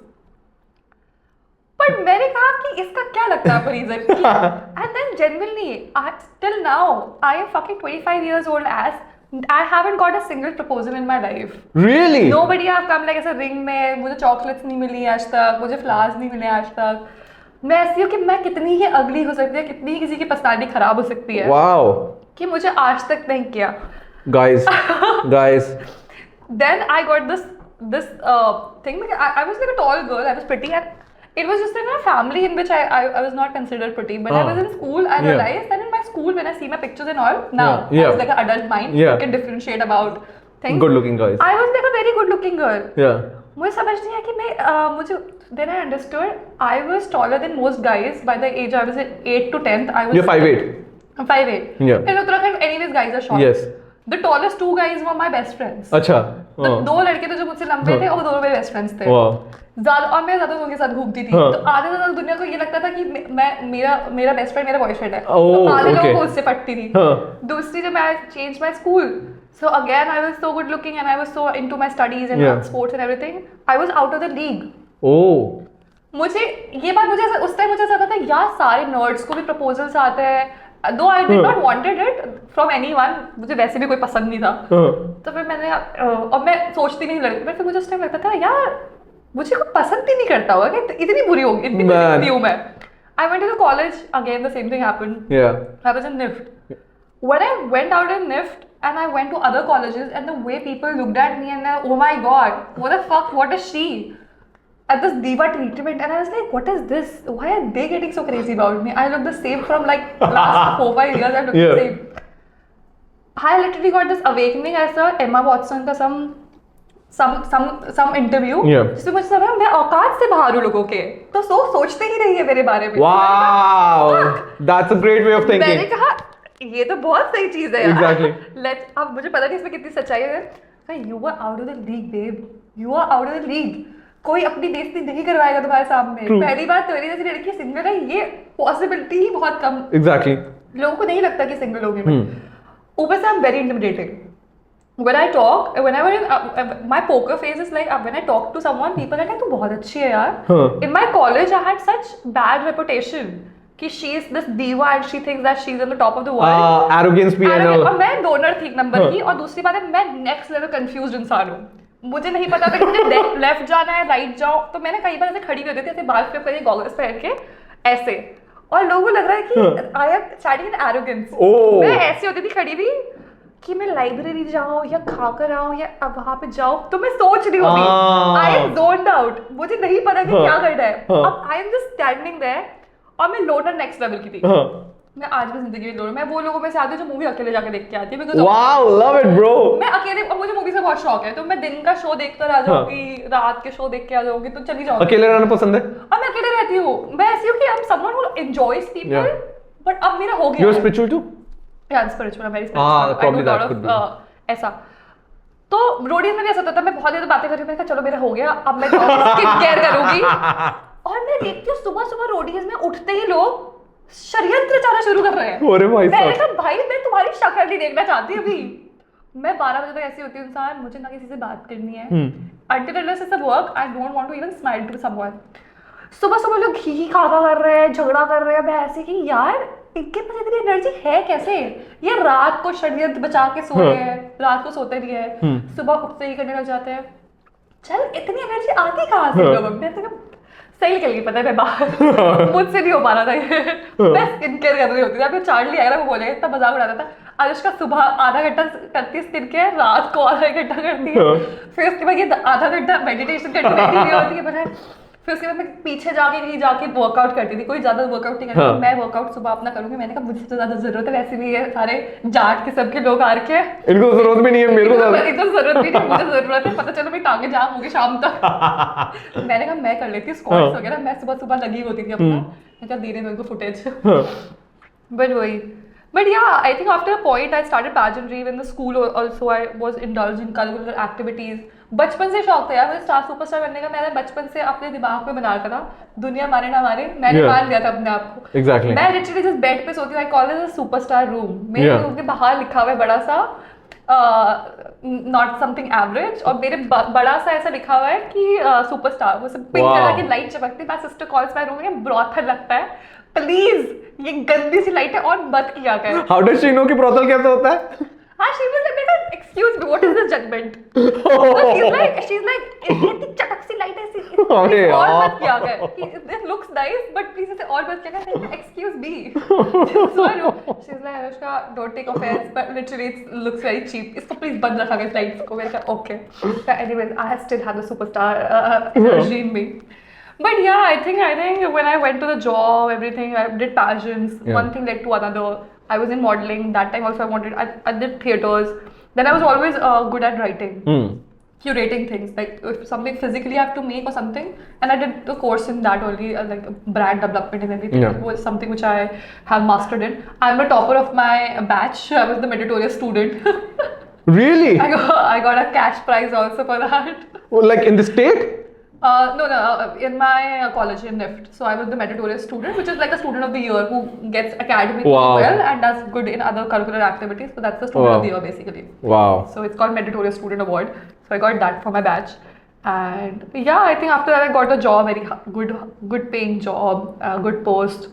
But मैंने कहा कि इसका क्या लगता है आपको reason? And then genuinely, till now, I am fucking 25 years old as. I haven't got a single proposal in my life. Really? Nobody have come like ऐसा ring में मुझे chocolates नहीं मिली आज तक, मुझे flowers नहीं मिले आज तक. मैं ऐसी हूँ कि मैं कितनी ही अगली हो सकती है, कितनी ही किसी की पर्सनालिटी खराब हो सकती है, वाओ, कि मुझे आज तक नहीं किया। guys Then I got this thing, because I was like a tall girl, I was pretty, and it was just in a family in which I was not considered pretty, but I was in school, I realized that in my school, when I see my pictures and all, now I was like an adult mind, you can differentiate about things. Good looking guys. I was like a very good looking girl. Yeah. मुझे समझ नहीं आया कि मैं मुझे then I understood I was taller than most guys by the age I was at 8 to 10th. I was You're 5'8". 5'8". Yeah. In Uttarakhand, anyways, guys are short. Yes. The tallest 2 guys were my best friends. अच्छा। तो 2 लड़के थे जो मुझसे लंबे थे और वो दोनों मेरे बेस्ट फ्रेंड्स थे। ज्यादा, और मैं ज्यादा उनके साथ घूमती थी, तो आधे से ज्यादा दुनिया को ये लगता था कि मेरा बेस्ट फ्रेंड मेरा बॉयफ्रेंड है, तो आधे लोगों को उससे पटती थी। दूसरी जब मैं change my school, so again I was so good looking and I was so into my studies and sports and everything, I was out of the league. मुझे ये बात उस टाइम मुझे ऐसा था यार सारे नर्ड्स को भी प्रपोजल्स आते हैं, though I did not wanted it from anyone, मुझे वैसे भी कोई पसंद नहीं था। तो फिर मैंने और मैं सोचती नहीं लड़की, फिर मुझे उस टाइम लगता था यार मुझे कोई पसंद ही नहीं करता होगा कि इतनी बुरी होगी, इतनी बुरी दिखती हूँ मैं। I went to the college, again the same thing happened. I was in NIFT. When I went out in NIFT and I went to other colleges, and the way people looked at me and oh my god, what the fuck, what is she? At this diva treatment, and I was like, what is this? Why are they getting so crazy about me? I look the same from like last 4-5 years. I look the same. I literally got this awakening. I saw Emma Watson का some interview. जिसमें मुझे समझा मैं औकात से बाहर हूँ लोगों के, तो सोचते ही नहीं है मेरे बारे में। Wow, that's a great way of thinking. मैंने कहा ये तो बहुत सही चीज है यार। Exactly. अब मुझे पता नहीं इसमें कितनी सच्चाई है। You are out of the league, babe. You are out of the league. कोई अपनी बेइज्जती नहीं करवाएगा तुम्हारे सामने। पहली बात, तुम्हारी जैसी लड़की सिंगल है, ये पॉसिबिलिटी ही बहुत कम। Exactly. लोगों को नहीं लगता कि सिंगल होगी मैं। ऊपर से I'm very intimidating. When I talk, whenever my poker face is like, when I talk to someone, people are like, तू बहुत अच्छी है यार। In my college, I had such bad reputation कि she is this diva and she thinks that she's on the top of the world. Arrogance भी है ना। और मैं डोनर थी एक नंबर की, और दूसरी बात है मैं नेक्स्ट लेवल कंफ्यूज्ड इंसान हूँ। मुझे नहीं पता था कि मुझे लेफ्ट जाना है राइट जाओ, तो मैंने कई बार ऐसे खड़ी कर देती थी, ऐसे बाल फ्लिप करके गॉगल्स पहन के ऐसे, और लोगों को लग रहा है कि I am starting in arrogance. मैं ऐसी होती थी खड़ी हुई कि मैं लाइब्रेरी जाऊं या खाकर आऊं या अब वहां पे जाऊं, तो मैं सोच रही हूँ, आई एम जोन्ड आउट, मुझे नहीं पता कि क्या करना है। अब I am just standing there, और मैं लोनर नेक्स्ट लेवल की थी। मैं आज भी जिंदगी में लोनर, मैं वो लोगों में से आती हूँ जो मूवी अकेले जाके देख के आती है। Wow, love it bro. मैं अकेले, मुझे मूवी से बहुत शौक है, तो मैं दिन का शो देखकर आ जाऊंगी, रात के शो देख के आ जाऊंगी, तो चली जाऊंगी। अकेले रहना पसंद है? अब मैं अकेले रहती हूँ, मैं ऐसी हूँ कि I am someone who enjoys people, but अब मेरा हो गया। You are spiritual too? Yeah spiritual, very spiritual. probably that could be ऐसा। तो रोडीज में भी ऐसा होता था, मैं बहुत देर बातें कर रही हूँ, मैंने कहा चलो मेरा हो गया, अब मैं स्किन केयर करूंगी। और मैं देखती हूँ सुबह सुबह रोडीज में उठते ही लोग षड्यंत्र चलाना शुरू कर रहे हैं। अरे भाई, मैंने कहा भाई मैं तुम्हारी शक्ल नहीं देखना चाहती अभी। मैं 12 बजे तक ऐसी होती हूँ इंसान, मुझे ना किसी से बात करनी है। Until unless it's a work, I don't want to even smile to someone. सुबह सुबह लोग घी खाका कर रहे हैं, झगड़ा कर रहे हैं, मैं ऐसे कि यार इनके पास इतनी एनर्जी है कैसे? ये रात को षड्यंत्र बचा के सो रहे हैं, रात को सोते नहीं है, सुबह उठते ही करने लग जाते हैं। चल इतनी एनर्जी आती कहाँ से लोगों में? सही निकल गई, पता है मैं बाहर मुझसे नहीं हो पा रहा था ये। मैं स्किन केयर कर रही होती थी। अभी चार्ली आएगा वो बोलेगा, इतना मजाक उड़ाता था, अनुष्का सुबह आधा घंटा करती है स्किन केयर, रात को आधा घंटा करती है, फिर उसके बाद ये आधा घंटा मेडिटेशन करती होती है, पता है। फिर उसके बाद मैं पीछे जाके कहीं जाके वर्कआउट करती थी, कोई ज्यादा वर्कआउट नहीं करती। मैं वर्कआउट सुबह अपना करूंगी। मैंने कहा मुझे तो ज्यादा जरूरत है, वैसे भी ये सारे जाट के सबके लोग आ रखे हैं, इनको जरूरत भी नहीं है, मेरे को एकदम जरूरत भी नहीं, मुझे जरूरत है, पता चलो मेरी टांगे जाम होगी शाम तक। मैंने कहा मैं कर लेती हूँ स्क्वाट्स वगैरह, मैं सुबह सुबह लगी होती थी अपना, मैं दे रही मेरे को फुटेज। बट वही, but yeah, I think after a point I started pageantry in the school also. I was indulged in curricular activities. बचपन से शौक था यार मुझे स्टार सुपरस्टार बनने का। मैंने बचपन से अपने दिमाग में बना रखा था, दुनिया मारे ना मारे, मैंने मान लिया था अपने आप को। Exactly. मैं लिटरली जिस बेड पे सोती हूँ, I call it a superstar room. मेरे रूम के बाहर लिखा हुआ है बड़ा सा नॉट समथिंग एवरेज, और मेरे बड़ा सा ऐसा लिखा हुआ है कि सुपरस्टार। वो सब पिंक कलर की लाइट चमकती है। My sister calls my room में ब्रॉथल लगता है, प्लीज ये गंदी सी लाइट है और मत किया कर। हाउ डज शी नो कि ब्रॉथल कैसा होता है? And she was like, "Beta, excuse me, what is this judgment?" So she's like, इतनी चटक सी light है, अरे और यार। मत किया कर. This looks nice, but please इसे और मत किया कर. Excuse me. So I know. She's like, Anushka, don't take offense, but literally it looks very cheap. इसको please बंद रखा कर lights को. मैंने कहा okay. But anyways, I still have the superstar energy in me. But yeah, I think when I went to the job, everything, I did passions. Yeah. One thing led to another. I was in modeling. That time also I did theaters. Then I was always good at writing, curating things. Like if something physically I have to make or something, and I did the course in that only, like brand development and everything. Yeah. It was something which I have mastered in. I'm the topper of my batch. I was the meritorious student. Really? I got a cash prize also for that. Like in the state? No, in my college in NIFT. So I was the meritorious student, which is like a student of the year who gets academically Wow. well and does good in other curricular activities. So that's the student Wow. of the year basically. Wow. So it's called Meritorious Student Award. So I got that for my batch. And yeah, I think after that I got a job, good paying job, good post.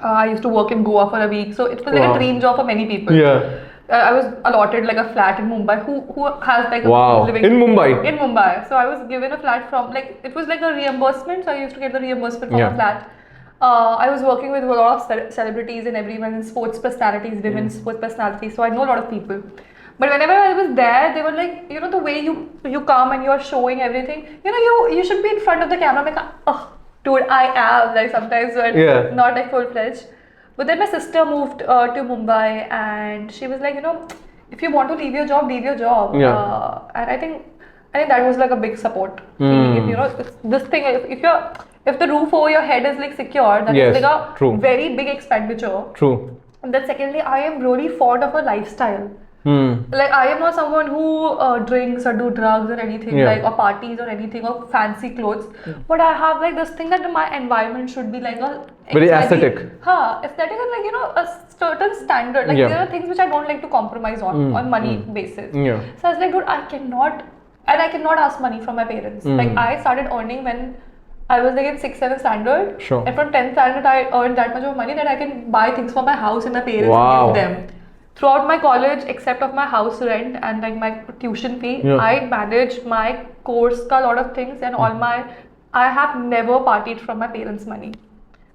I used to work in Goa for a week. So it was like Wow. a dream job for many people. Yeah. I was allotted like a flat in Mumbai. Who has like a Wow. living In Mumbai? In Mumbai. So I was given a flat from like it was like a reimbursement. So I used to get the reimbursement for Yeah. a flat. I was working with a lot of celebrities and everyone, sports personalities, women's sports personalities. So I know a lot of people. But whenever I was there, they were like, you know, the way you come and you are showing everything. You know, you should be in front of the camera. I'm like, oh, dude, I am like sometimes, but Yeah. not like full fledged. But then my sister moved to Mumbai, and she was like, you know, if you want to leave your job, leave your job. Yeah. And I think that was like a big support. You know, it's this thing. If the roof over your head is like secure, that Yes, is like a true. very big expenditure. True. And then secondly, I am really fond of a lifestyle. Hmm. Like I am not someone who drinks or do drugs or anything, Yeah. like or parties or anything or fancy clothes. But I have like this thing that my environment should be like a Very aesthetic. aesthetic and like, you know, a certain standard. Like Yeah. there are things which I don't like to compromise on money basis. Yeah. So I was like, dude, I cannot ask money from my parents. Like I started earning when I was like in 6-7 standard. Sure. And from 10th standard, I earned that much of money that I can buy things for my house and my parents Wow. and give them. Throughout my college, except of my house rent and like my tuition fee, Yeah. I managed my course ka lot of things and I have never partied from my parents' money.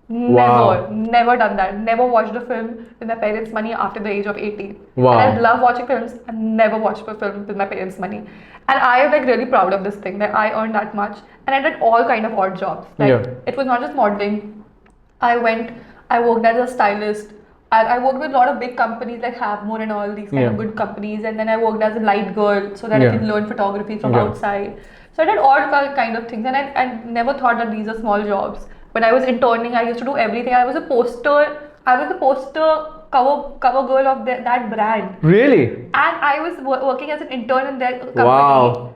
Never done that. Never watched a film with my parents' money after the age of 18. Wow. And I love watching films. I never watched a film with my parents' money. And I am like really proud of this thing that I earned that much. And I did all kind of odd jobs. Like Yeah. it was not just modeling. I worked as a stylist. I worked with a lot of big companies like Havmore and all these kind of good companies. And then I worked as a light girl so that I Yeah. can learn photography from Yeah. outside. So I did all kind of things. And I never thought that these are small jobs. When I was interning, I used to do everything. I was the poster cover girl of that brand. Really? And I was working as an intern in their company. Wow.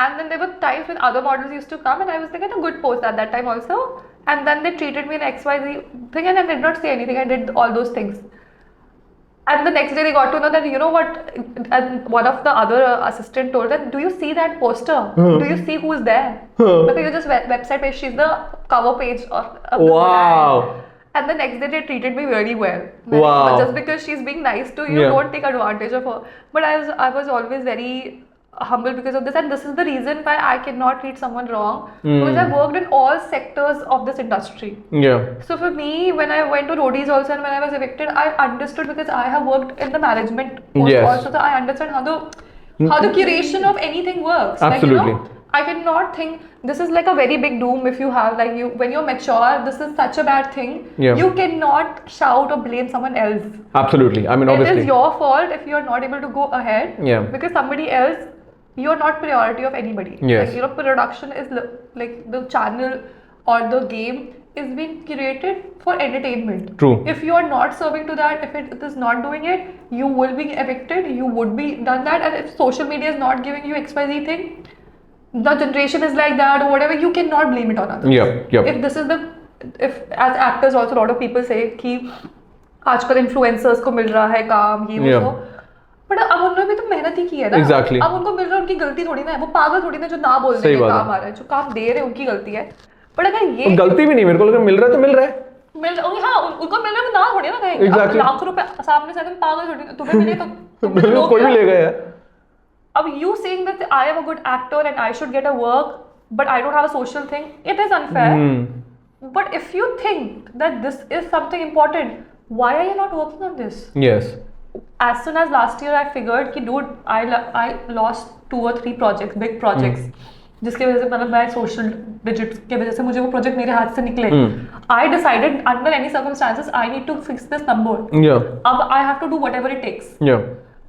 And then there were times when other models used to come and I was like at a good post at that time also. And then they treated me in XYZ thing and I did not say anything. I did all those things. And the next day they got to know that, you know what, and one of the other assistant told them, do you see that poster? Do you see who's there? Because you just website page, she's the cover page of the Wow. brand. And the next day they treated me very well. Wow. But just because she's being nice to you, Yeah. don't take advantage of her. But I was always very humble because of this, and this is the reason why I cannot treat someone wrong because I've worked in all sectors of this industry. Yeah. So for me, when I went to Roadies also and when I was evicted, I understood because I have worked in the management post Yes. also, so I understand how the curation of anything works. Absolutely. Like, you know, I cannot think this is like a very big doom if you have like when you're mature, this is such a bad thing. Yeah. You cannot shout or blame someone else. Absolutely. I mean, It obviously. is your fault if you're not able to go ahead. Yeah. Because somebody else, you're not priority of anybody. Yes. Like, you know, production is like the channel or the game is being curated for entertainment. True. If you are not serving to that, if it is not doing it, you will be evicted. You would be done that. And if social media is not giving you XYZ thing, the generation is like that or whatever, you cannot blame it on others. Yeah. If as actors also a lot of people say कि आजकल influencers को मिल रहा है काम ये वो तो but अब उन्होंने भी तो मेहनत ही की है ना. Exactly. अब उनको मिल रहा है, उनकी गलती थोड़ी ना है, वो पागल थोड़ी ना जो ना बोल रहे हैं काम आ रहा है, जो काम दे रहे हैं उनकी गलती है. बट अगर ये गलती भी नहीं, मेरे को लगा मिल रहा है तो मिल रहा है. हाँ उनको मिल रहा है ना कहेंगे. Exactly. लाख रुपए सामने से पागल थोड़ी तुम्हें मिले तो कोई भी ले गया है। अब you saying that I am a good actor and I should get a work, but I don't have a social thing, it is unfair. But if you think that this is something important, why are you not working on this? Yes. As soon as last year I figured कि dude, I lost 2 or 3 projects, big projects, जिसके वजह से मतलब मैं social digits के वजह से मुझे वो project मेरे हाथ से निकले. I decided under any circumstances I need to fix this number. Yeah. अब I have to do whatever it takes. Yeah.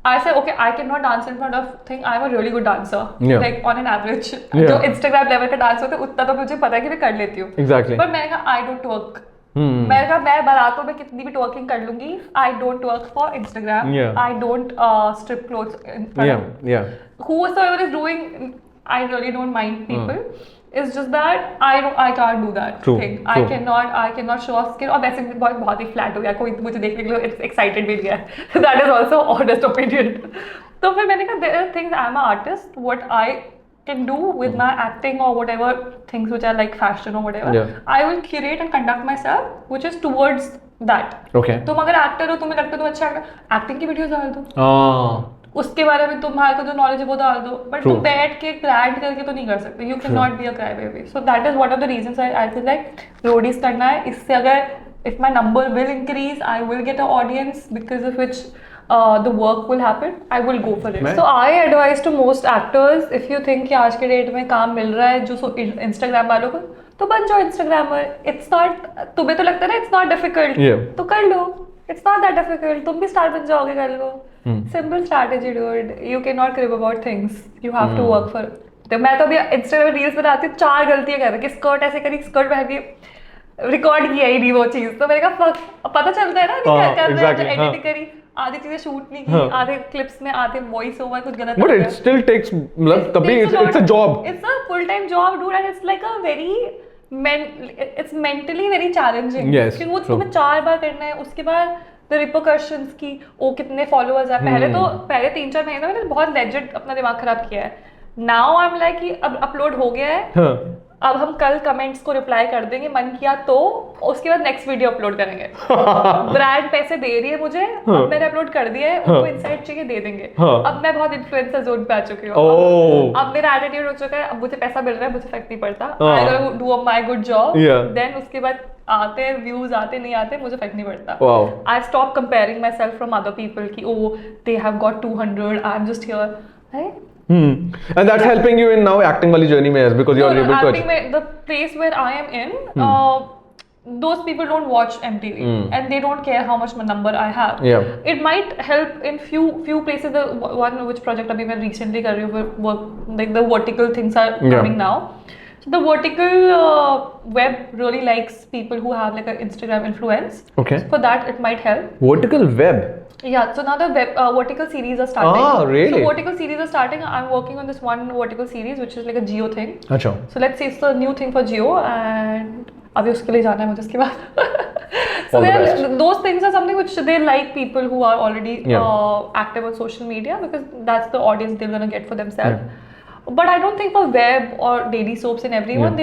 I said, okay, I cannot dance in front of thing. I'm a really good dancer. Yeah. Like on an average, Yeah. जो Instagram level का dance होता है उतना तो मुझे पता है कि मैं कर लेती हूँ. Exactly. पर मैंने कहा I don't work. मैंने कहा मैं बारातों में कितनी भी twerking कर लूँगी. I don't work for Instagram. Yeah. I don't strip clothes in front of. Yeah. Whosoever is doing, I really don't mind people. It's just that I can't do that True, thing. true. I cannot show off skin. और वैसे भी बहुत ही flat हो गया. कोई मुझे देखने के लिए excited भी नहीं है. That is also honest opinion. तो फिर मैंने कहा there are things I'm an artist. What I can do with my acting or whatever things which are like fashion or whatever, Yeah. I will curate and conduct myself, which is towards that. Okay. तुम अगर actor हो, तुम्हें लगता है तुम अच्छा acting की videos डाल दो. उसके बारे में तुम्हारे को जो नॉलेज है वो डाल दो, बट तुम बैठ के ग्रैंड करके तो नहीं कर सकते. You can not be a cry baby. So that is one of the reasons I feel like Roadies करना है. इससे अगर if my number will increase, I will get a audience because of which the work will happen, I will go for it. So I advise to most actors, if you think कि आज के date में काम मिल रहा है जो Instagram वालों को, तो बन जाओ Instagrammer. It's not, तुम्हें तो लगता है ना it's not difficult, तो कर लो. It's not that difficult. तुम भी स्टार बन जाओगे, कर लो. Simple strategy, dude. You cannot crib about things. You have to work for it. तो मैं तो अभी Instagram रील्स बनाती हूँ, 4 गलतियाँ कर रही कि स्कर्ट ऐसे करी, स्कर्ट पहन ली, रिकॉर्ड किया ही नहीं वो चीज़. तो मैंने कहा पता चलता है ना कि कर रहे हैं, एडिटिंग करी, आधी चीजें शूट नहीं की, आधे क्लिप्स में आधे वॉइस ओवर कुछ गलत. But it still takes, मतलब तभी it's a job. It's a full-time job, dude, and it's like a very it's mentally very challenging. Yes. क्योंकि वो तुम्हें 4 बार करना है. उसके बाद the repercussions की ओ कितने फॉलोअर्स है. पहले 3-4 महीने मैंने बहुत लेजिट अपना दिमाग खराब किया है. Now I'm like कि अब अपलोड हो गया है, अब हम कल कमेंट्स को रिप्लाई कर देंगे, मन किया तो उसके बाद नेक्स्ट वीडियो अपलोड करेंगे. ब्रांड पैसे दे रही है मुझे, अब मैंने अपलोड कर दिया है, उनको इनसाइट चाहिए दे देंगे. अब मैं बहुत इन्फ्लुएंसर जोन पे आ चुकी हूँ. अब मेरा एटीट्यूड हो चुका है, अब मुझे पैसा मिल रहा है, मुझे फर्क नहीं पड़ता. I gotta do my good job. Then उसके बाद आते हैं व्यूज, आते नहीं आते मुझे फर्क नहीं पड़ता. I stop comparing myself from other people कि oh they have got 200, I am just here. And that's helping you in now acting wali journey mein, because you are able to achieve. The place where I am in, those people don't watch MTV and they don't care how much number I have. It might help in few places. The one which project abhi main recently kar rahi hu, like the vertical things are coming now. So the vertical web really likes people who have like an Instagram influence. Okay. For that it might help. Vertical web. Yeah, so now the vertical series are starting. Ah, really? So vertical series are starting. I'm working on this one vertical series which is like a Jio thing. Achha. So let's say it's the new thing for Jio and अभी उसके लिए जाना है मुझे उसके बाद. So those things are something which they like people who are already active on social media because that's the audience they're gonna get for themselves. But I don't think for web or daily soaps and everyone,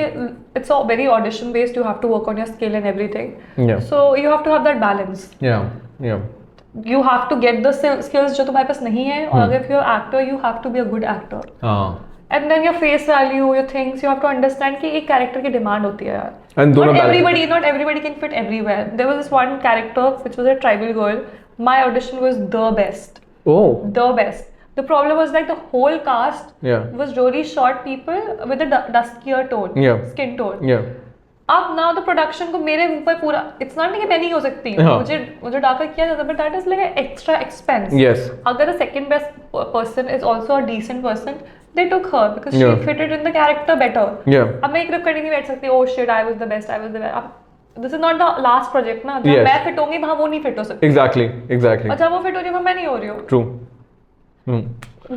it's all very audition based. You have to work on your skill and everything. So you have to have that balance. You have to get the skills जो तुम्हारे पास नहीं है, और अगर if you're an actor, you have to be a good actor. And then your face value, your things, you have to understand कि एक character की demand होती है यार. And not everybody can fit everywhere. There was this one character which was a tribal girl. My audition was the best. The best. The problem was like the whole cast was really short people with a duskier tone, skin tone. अब now the production को मेरे ऊपर पूरा, it's not कि मैं नहीं हो सकती, मुझे डाकर किया जाता, but that is like an extra expense. अगर the second best person is also a decent person, they took her because she fitted in the character better. अब मैं एक ग्रुप करने नहीं बैठ सकती, oh shit, I was the best. This is not the last project ना, जब मैं फिट होंगी वहाँ वो नहीं फिट हो सकती. Exactly. अच्छा वो फिट हो रही है, मैं नहीं हो रही हूँ. True.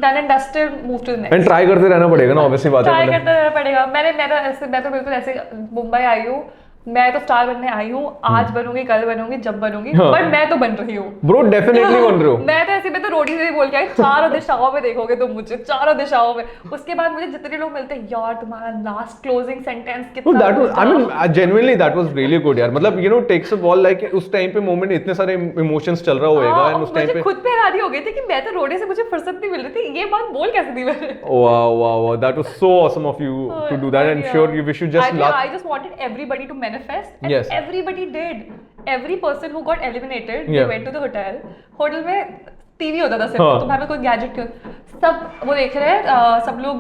Done and dusted, move to the next. And try करते रहना पड़ेगा ना, obviously बात है. Try करते रहना पड़ेगा. मैं तो बिल्कुल ऐसे मुंबई आई हूँ, मैं तो स्टार बनने आई हूँ, आज बनूंगी, कल बनूंगी, जब बनूंगी, हाँ। बट मैं तो बन रही हूँ ब्रो डेफिनेटली बन रहे हो। मैं तो ऐसे में तो रोडी से ही बोल के आई, चारों दिशाओं में देखोगे तुम मुझे, चारों दिशाओं में। उसके बाद मुझे जितने लोग मिलते हैं, यार तुम्हारा लास्ट क्लोजिंग सेंटेंस No, कितना that was, I था। mean, genuinely that was really good यार। मतलब you know takes a ball like उस टाइम पे मोमेंट इतने सारे इमोशंस चल रहा होएगा हाँ, एंड उस टाइम मुझे पे खुद पे हैरानी हो गई थी कि मैं तो रोडे से मुझे फुर्सत नहीं मिल रही थी, ये बात बोल कैसे दी मैंने। wow wow wow that was so awesome of you to do that and Yeah. sure you wish you just luck I just wanted everybody to manifest and Yes. everybody did. Every person who got eliminated, they Yeah. went to the hotel. Hotel में TV होता था सिर्फ, हाँ. तुम्हारे पास कोई gadget क्यों, सब वो देख रहे हैं, सब लोग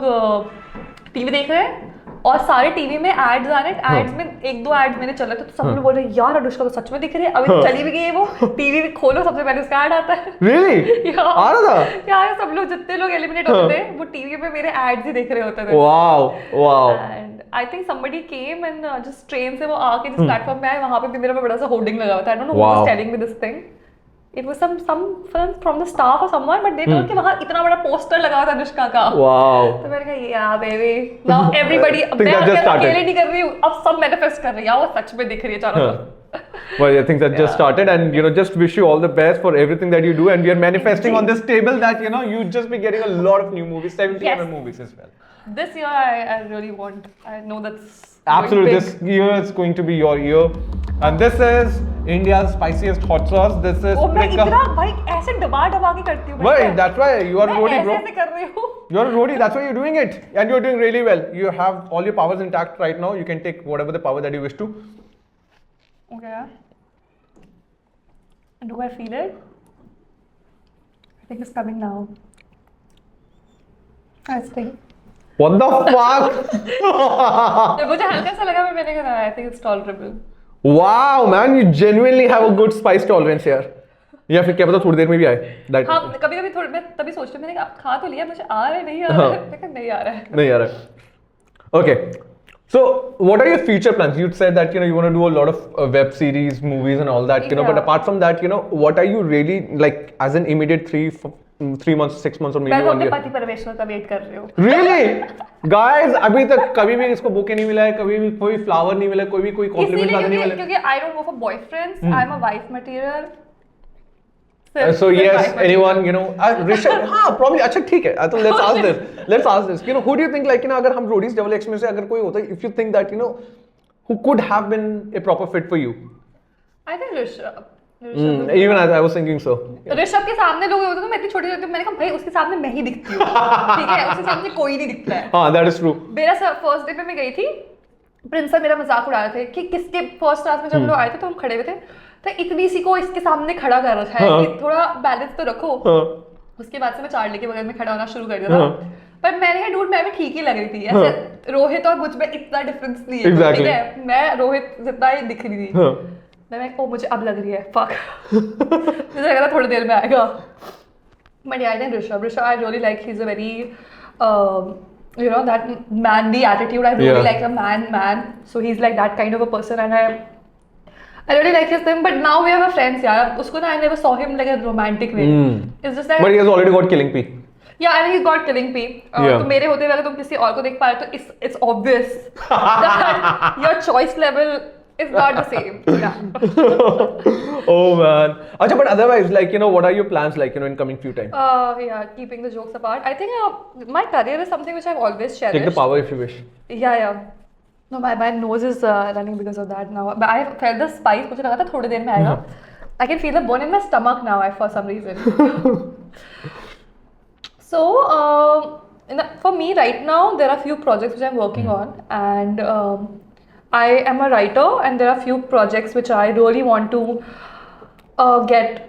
टीवी देख रहे हैं और सारे टीवी में एड्स आ रहे हैं। एड्स में एक दो एड्स मैंने चला तो सब लोग बोल रहे हैं यार अनुष्का तो सच में दिख रही है, अभी तो चली भी गई है वो, टीवी खोलो सबसे पहले उसका एड आता है। really आ रहा था यार सब लोग जितने लोग एलिमिनेट होते थे वो टीवी पे मेरे एड्स ही देख रहे होते थे। wow wow And I think somebody came and just train से वो आके जिस प्लेटफॉर्म पे आए वहाँ पे भी मेरा बड़ा सा होर्डिंग लगा हुआ था। I don't know who Wow. was telling me this thing. It was some from the staff or someone, but they told कि वहाँ इतना बड़ा पोस्टर लगा हुआ था अनुष्का का। wow तो मैंने कहा yeah baby, now everybody, Things मैं have just started. अकेले नहीं कर रही हूँ, अब सब मैनिफेस्ट कर रही है, वो सच में दिख रही है चारों तरफ। well yeah, things that just started and you know just wish you all the best for everything that you do and we are manifesting on this table that you know you just be getting a lot of new movies 70 Yes. movies as well. This year I really want, I know that's Absolutely, going this big. year is going to be your year, and this is India's spiciest hot sauce. This is ओ मैं Prika. इतना भाई ऐसे दबा के करती हूँ। Why? That's why you are a मैं roadie, bro. ऐसे कर रही हूँ। You're a roadie. That's why you're doing it, and you're doing really well. You have all your powers intact right now. You can take whatever the power that you wish to. Okay. Do I feel it? I think it's coming now. I think. What the fuck? मुझे हल्का सा लगा, मैंने कहा I think it's tolerable. Wow, man, you genuinely have a good spice tolerance here. या फिर क्या पता थोड़ी देर में भी आए. That हाँ कभी-कभी थोड़ा मैं तभी सोचती हूँ, मैंने कहा खा तो लिया, मुझे आ रहा है नहीं आ रहा है, मैं कहा नहीं आ रहा है. नहीं आ रहा है. Okay. So, what are your future plans? You said that you know you want to do a lot of web series, movies, and all that. You know, but Yeah. apart from that, you know, what are you really like as an immediate 3 months, 6 months, or मैं maybe तो 1 अपने year? पति परमेश्वर का wait कर रही हूँ. Really, guys, अभी तक कभी भी इसको बुके नहीं मिला है, कभी भी कोई फ्लावर नहीं मिला है, कोई कॉम्प्लीमेंट इसीलिए नहीं मिला है. क्योंकि I don't go for boyfriends. I'm a wife material. So yes, anyone, you know, Rishabh, हाँ, probably, अच्छा ठीक है, तो let's ask this. Let's ask this. You know, who do you think, like, you know, अगर हम Roadies Double X में से अगर कोई होता है, if you think that, you know, who could have been a proper fit for you? I think Rishabh. Even I was thinking so. Rishabh के सामने लोग होते थे, मैं इतनी छोटी होती हूँ, मैंने कहा भाई उसके सामने मैं ही दिखती हूँ, ठीक है, उसके सामने कोई नहीं दिखता है. हाँ, that is true. मेरा फर्स्ट डे पे मैं गई थी, प्रिंस सर मेरा मजाक उड़ा रहे थे कि किसके फर्स्ट क्लास में जब लोग आए थे तो हम खड़े हुए थे, तो इतनी सी को इसके सामने खड़ा कर रखा है कि थोड़ा बैलेंस तो रखो. उसके बाद से मैं चार्ली के बगल में खड़ा होना शुरू कर दिया था. पर मैंने कहा डूड मैं भी ठीक ही लग रही थी, ऐसे रोहित और मुझ में इतना डिफरेंस नहीं है. Exactly. ठीक है, मैं रोहित जितना ही दिख रही थी. मैं ओ मुझे अब लग रही है फक. मुझे लगा था थोड़ी देर में आएगा. But yeah, I think Rishabh I really like, he's a very you know that manly attitude. I really like a man. So he's like that kind of a person, and I really like his thing. But now we are friends, यार. उसको ना I never saw him like a romantic way. It's just that. But he has already got Killing P. Yeah, and he's got Killing P. तो मेरे होते हुए अगर तुम किसी और को देख पा रहे हो तो it's obvious that your choice level is not the same. Yeah. Oh man. Acha, but otherwise, like, you know, what are your plans, like, you know, in coming few time? Yeah, keeping the jokes apart. I think my career is something which I've always cherished. Take the power if you wish. Yeah. No, my nose is running because of that now. But I felt the spice. मुझे लगा था थोड़ी देर में आएगा. I can feel the bone in my stomach now for some reason. So, for me right now, there are few projects which I'm working on, and I am a writer, and there are few projects which I really want to get,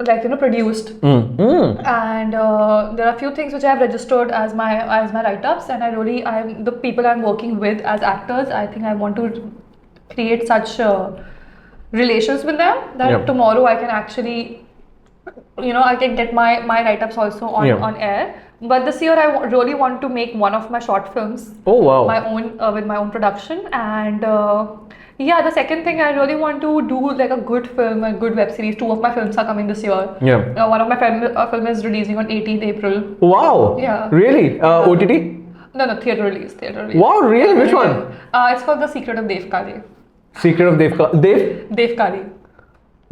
like, you know, produced. And there are few things which I have registered as my write-ups, and the people I'm working with as actors, I think I want to create such relations with them that tomorrow I can actually, you know, I can get my write-ups also on air. But this year I really want to make one of my short films. Oh wow. My own with my own production, and yeah, the second thing I really want to do like a good film, a good web series. 2 of my films are coming this year. Yeah. One of my film is releasing on 18th April. Wow. Yeah. Really? OTT? No, theater release. Wow, really? Which one? It's called The Secret of Dev Kali. Secret of Dev Kali. Dev Kali.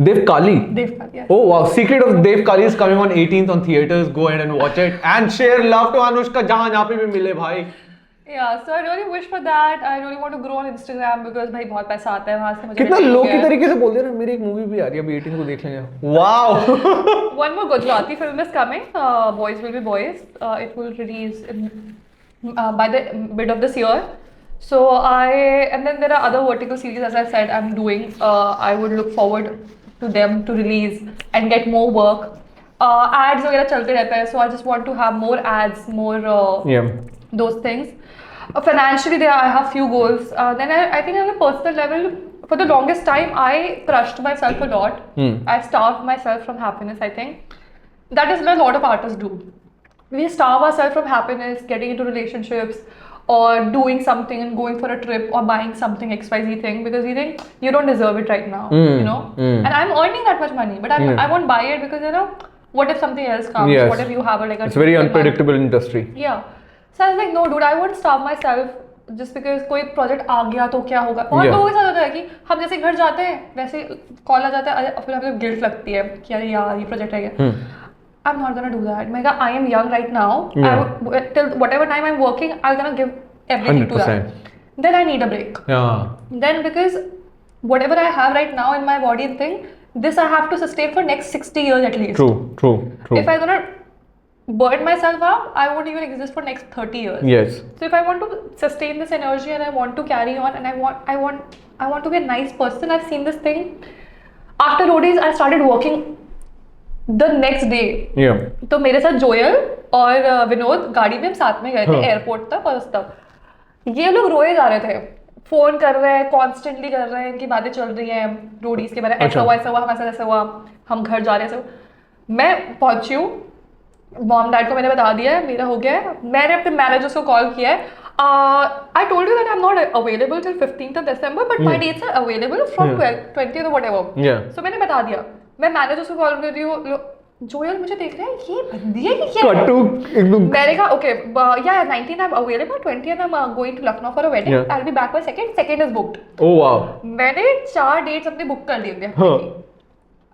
Dev Kali. Dev Kali. Yes. Oh wow! Secret of Dev Kali is coming on 18th on theaters. Go ahead and watch it and share love to Anushka जहाँ पे भी मिले भाई. Yeah, so I really wish for that. I really want to grow on Instagram because भाई बहुत पैसा आता है वहाँ से मुझे. कितना लोग की तरीके से बोल दे रहे हैं मेरी एक मूवी भी आ रही है अभी 18 को देख लेंगे. Wow. One more Gujarati film is coming. Boys Will Be Boys. It will release by the mid of this year. So and then there are other vertical series as I said I'm doing. I would look forward to them to release and get more work. Ads वगैरह चलते रहते हैं. So I just want to have more ads, more those things. Financially, I have few goals. Then I think on a personal level, for the longest time, I crushed myself a lot. I starved myself from happiness, I think. That is what a lot of artists do. We starve ourselves from happiness, getting into relationships, or doing something and going for a trip or buying something XYZ thing because we think you don't deserve it right now, you know. And I'm earning that much money, but I won't buy it because, you know, what if something else comes? Yes. What if you have a It's very unpredictable industry. Yeah. So I was like, no dude, I won't starve myself just because कोई project आ गया तो क्या होगा. और लोगों के साथ होता है कि हम जैसे घर जाते हैं वैसे कॉल आ जाता है फिर हमें गिल्ट लगती है कि अरे यार ये प्रोजेक्ट है क्या. I'm not gonna do that. मैं कहा I am young right now. Till whatever time I'm working, I'm gonna give everything 100%. To that. Then I need a break. Yeah. Then because whatever I have right now in my body and thing, this I have to sustain for next 60 years at least. True. If I'm gonna burn myself out, I won't even exist for next 30 years. Yes. So if I want to sustain this energy and I want to carry on and I want to be a nice person, I've seen this thing. After roadies, I started working the next day. Yeah. तो मेरे साथ Joel और विनोद गाड़ी में हम साथ में गए थे एयरपोर्ट तक और उस तक. ये लोग रोए जा रहे थे. फोन कर रहे हैं, कॉन्स्टेंटली कर रहे हैं, इनकी बातें चल रही हैं रोडीज के बारे में. ऐसा हुआ हमारे साथ ऐसा हुआ, हम घर जा रहे हैं. मैं पहुंची हूँ, मॉम डैड को मैंने बता दिया है मेरा हो गया है. मैंने अपने मैनेजर्स को कॉल किया है. I told you that I'm not available till 15th of December, but my dates are available from 20th or whatever. So मैंने बता दिया. मैं मैनेजर्स को कॉल कर रही हूँ. जोयल मुझे देख रहा है ये बंदी है कि क्या. मैंने कहा okay, yeah, 19th I'm available, 20th I'm going to Lucknow for a wedding. I'll be back by 2nd. 2nd is booked. Oh wow. मैंने 4 डेट्स अपने बुक कर लिए थे.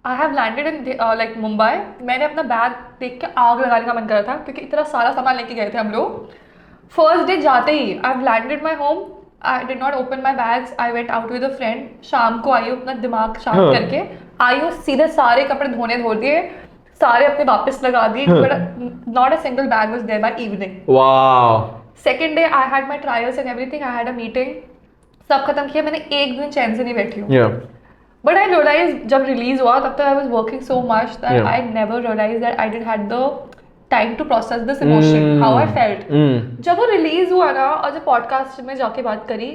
I have landed in like Mumbai. मैंने अपना bag देख के आग लगाने का मन कर रहा था क्योंकि इतना सारा सामान लेके गए थे हम लोग. फर्स्ट डे जाते ही I've landed my home. I did not open my bags. I went out with a friend. शाम को आई हूँ अपना दिमाग शांत करके आई हूँ. सीधे सारे कपड़े धोने धो दिए, सारे अपने वापस लगा दिए. But not a single bag was there by evening. Wow. Second day I had my trials and everything. I had a meeting. सब खत्म किया. मैंने एक दिन चैन से नहीं बैठी हूँ. Yeah. But I realized जब release हुआ तब तक I was working so much that I never realized that I didn't had the time to process this emotion, how I felt. जब वो release हुआ ना और जब podcast में जाके बात करी,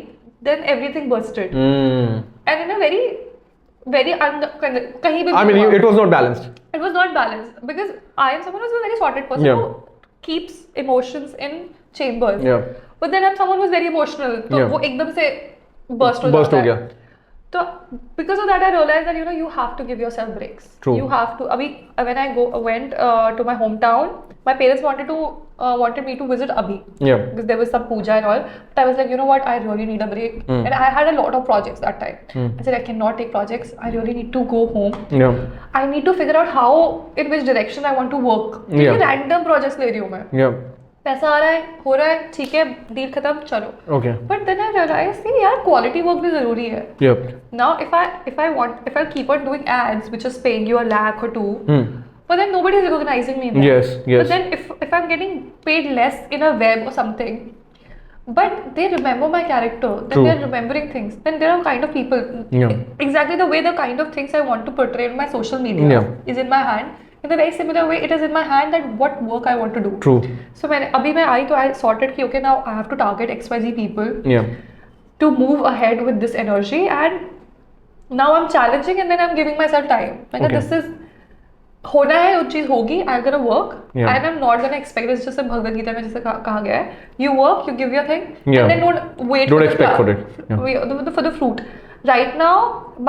then everything bursted. And in a very कहीं भी. I mean, it was not balanced. It was not balanced because I am someone who's a very sorted person who keeps emotions in chambers. Yeah. But then I'm someone who's very emotional. तो वो एकदम से burst हो गया. So because of that, I realized that you have to give yourself breaks. True. You have to. When I went to my hometown, my parents wanted me to visit Abhi. Yeah. Because there was some puja and all. But I was like, you know what? I really need a break. And I had a lot of projects that time. I said I cannot take projects. I really need to go home. Yeah. I need to figure out in which direction I want to work. Yeah. Random projects ले रही हूँ मैं. Yeah. पैसा आ रहा है, हो रहा है, ठीक है, डील खत्म, चलो. Okay. But then I realized कि यार quality work भी जरूरी है. Yep. Now if I keep on doing ads which is paying you $100,000 or $200,000, but then nobody is recognizing me there. Yes. But then if I'm getting paid less in a web or something, but they remember my character, then they're remembering things, then there are kind of people. Yeah. Exactly the way the kind of things I want to portray in my social media is in my hand. In a very similar way, it is in my hand that what work I want to do. True. So अभी मैं आई तो I sorted कि okay now I have to target XYZ people. Yeah. To move ahead with this energy, and now I'm challenging and then I'm giving myself time. Like this is होना है, वो चीज होगी. I'm gonna work and I'm not gonna expect this. जैसे भगवद गीता में जैसे कहा गया है, you work, you give your thing, and then don't wait. Don't expect for it. Yeah. For the fruit. Right now,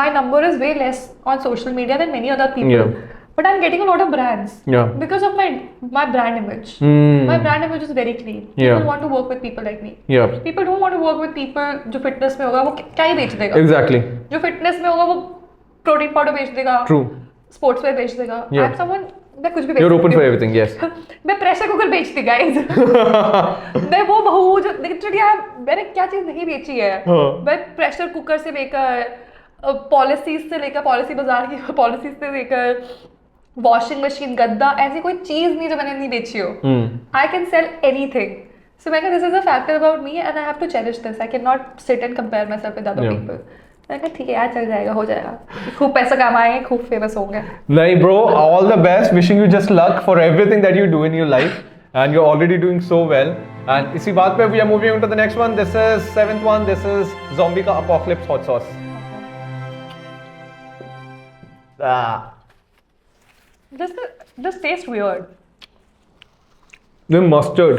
my number is way less on social media than many other people. Yeah. but I'm getting a lot of brands. Yeah. Because of my brand image. My brand image is very clean. People want to work with people like me. Yeah. People don't want to work with people जो fitness में होगा वो क्या ही बेच देगा. Exactly. जो fitness में होगा वो protein powder बेच देगा. True. Sports wear बेच देगा. Yeah. I'm someone मैं कुछ भी बेच You're open सकती for हूँ. everything, yes. मैं प्रेशर कुकर बेचती गाइस. मैं वो बहू जो लिटरली मैंने क्या चीज नहीं बेची है. मैं प्रेशर कुकर से लेकर पॉलिसीज से लेकर पॉलिसी बाजार की पॉलिसीज से लेकर वॉशिंग मशीन गद्दा ऐसी कोई चीज नहीं जो मैंने नहीं बेची हो. I can sell anything. So मैं this is a factor about me and I have to cherish this. I can not sit and compare myself with other people. मैंने कहा ठीक है यार चल जाएगा हो जाएगा. खूब पैसा कमाएंगे खूब फेमस होंगे. नहीं bro, all the best. Wishing you just luck for everything that you do in your life, and you're already doing so well. And इसी बात पे we are moving on to the next one. This is 7th one. This is zombie का apocalypse hot sauce. This tastes weird. The mustard.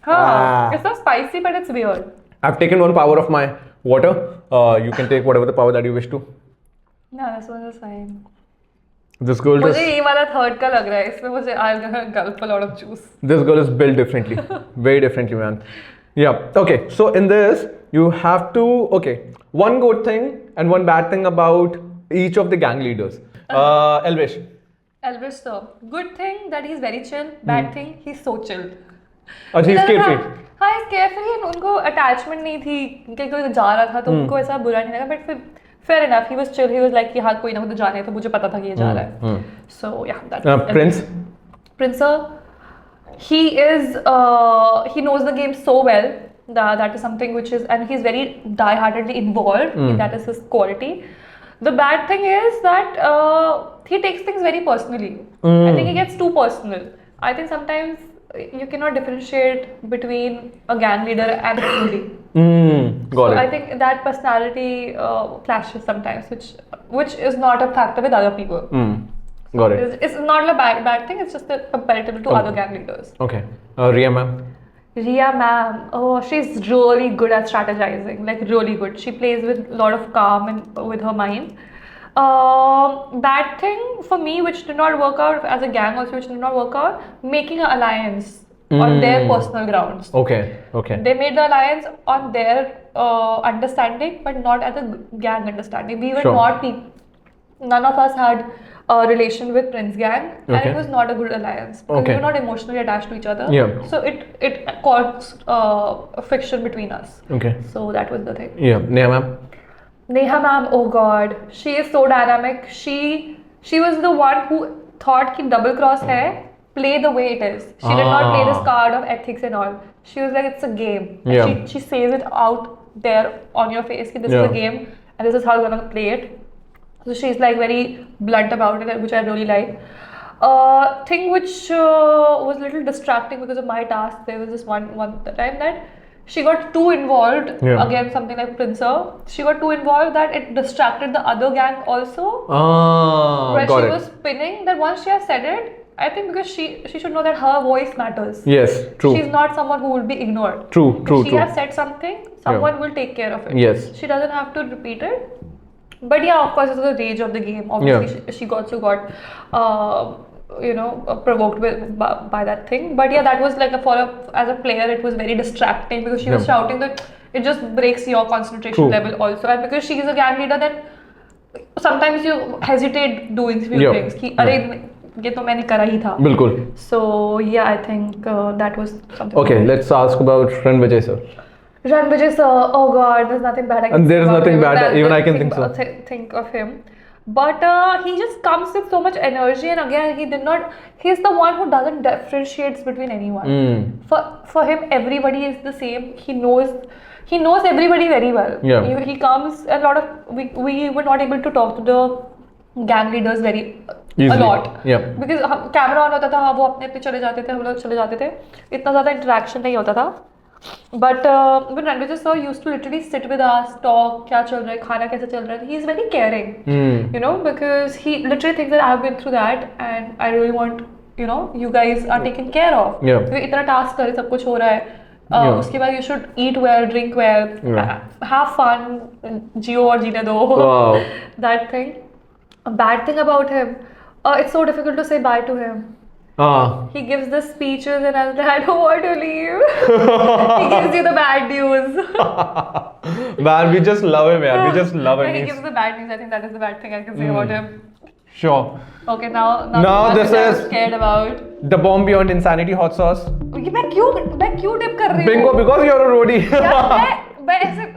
It's not spicy but it's weird. I've taken one power of my water. You can take whatever the power that you wish to. No, this one is fine. This girl मुझे is. ये वाला third का लग रहा है. इसमें मुझे I'll gulp a lot of juice. This girl is built differently, very differently, man. Yeah. Okay. So in this, you have to. Okay. One good thing and one bad thing about each of the gang leaders. Elvish. Elvis sir. Good thing that he's very chill. Bad thing he's so chill. अच्छा, he's carefree. हाँ, he's carefree and उनको attachment नहीं थी कि कोई जा रहा था तो उनको ऐसा बुरा नहीं लगा. But फिर fair enough, he was chill. He was like कि हाँ कोई ना कोई तो जाने तो मुझे पता था कि ये जा रहा है. So yeah, that's Prince. Prince sir, he knows the game so well. That is something which is, and he's very die-heartedly involved. That is his quality. The bad thing is that he takes things very personally. I think he gets too personal. I think sometimes you cannot differentiate between a gang leader and a bully. Got it. I think that personality clashes sometimes, which is not a factor with other people. Got it. It's not a bad thing. It's just comparative to other gang leaders. Okay. Rhea ma'am. Rhea ma'am, oh, she's really good at strategizing, like really good. She plays with a lot of calm and with her mind. Bad thing for me, which did not work out as a gang also, which did not work out, making an alliance on their personal grounds. Okay. Okay. They made the alliance on their understanding, but not as a gang understanding. We were not people. None of us had a relation with Prince Gang, and it was not a good alliance. We were not emotionally attached to each other. Yeah. So it caused friction between us. Okay. So that was the thing. Yeah. Neha ma'am. Neha ma'am, oh god, she is so dynamic. She was the one who thought कि double cross है, play the way it is. She did not play this card of ethics and all. She was like, it's a game. And she says it out there on your face कि this is a game and this is how you're gonna play it. So she's like very blunt about it, which I really like. Thing which was a little distracting because of my task. There was this one time that she got too involved. Again, something like Princer. She got too involved that it distracted the other gang also. Where she was spinning. That once she has said it, I think because she should know that her voice matters. Yes, true. She's not someone who will be ignored. True. If she has said something, someone will take care of it. Yes. She doesn't have to repeat it. But yeah, of course, it's the rage of the game. Obviously, she also got, provoked by that thing. But yeah, that was like as a player, it was very distracting because she was shouting that it just breaks your concentration level also. And because she is a gang leader, then sometimes you hesitate doing few things. कि अरे ये तो मैंने करा ही था. बिल्कुल. So yeah, I think that was something. Okay, let's ask about Ranvijay sir. Ranvijay sir, oh god, there's nothing bad I can and there's nothing bad, even I can think so. Think of him. But he just comes with so much energy, and again, he's the one who doesn't differentiate between anyone. For him, everybody is the same. He knows everybody very well. Yeah. He comes, a lot of, we were not able to talk to the gang leaders very easily. A lot. Yeah. Because camera on होता था, वो अपने चले जाते थे, हम लोग चले जाते थे. इतना ज़्यादा interaction नहीं होता था. But when Ranvijay sir used to literally sit with us, talk, क्या चल रहा है, खाना कैसे चल रहा है, he is very caring, because he literally thinks that I have been through that and I really want, you guys are taken care of. क्योंकि इतना task करे, सब कुछ हो रहा है, उसके बाद you should eat well, drink well, have fun, जियो और जीने दो, that thing. A bad thing about him, It's so difficult to say bye to him. He gives the speeches and I was like, I don't want to leave. He gives you the bad news. Man, we just love him, man. We just love him. When he gives the bad news, I think that is the bad thing I can say about him. Sure. Okay, now this I'm is scared about. The bomb beyond insanity hot sauce. ये मैं क्यों dip कर रही हूँ? Bingo, because you're a roadie. मैं ऐसे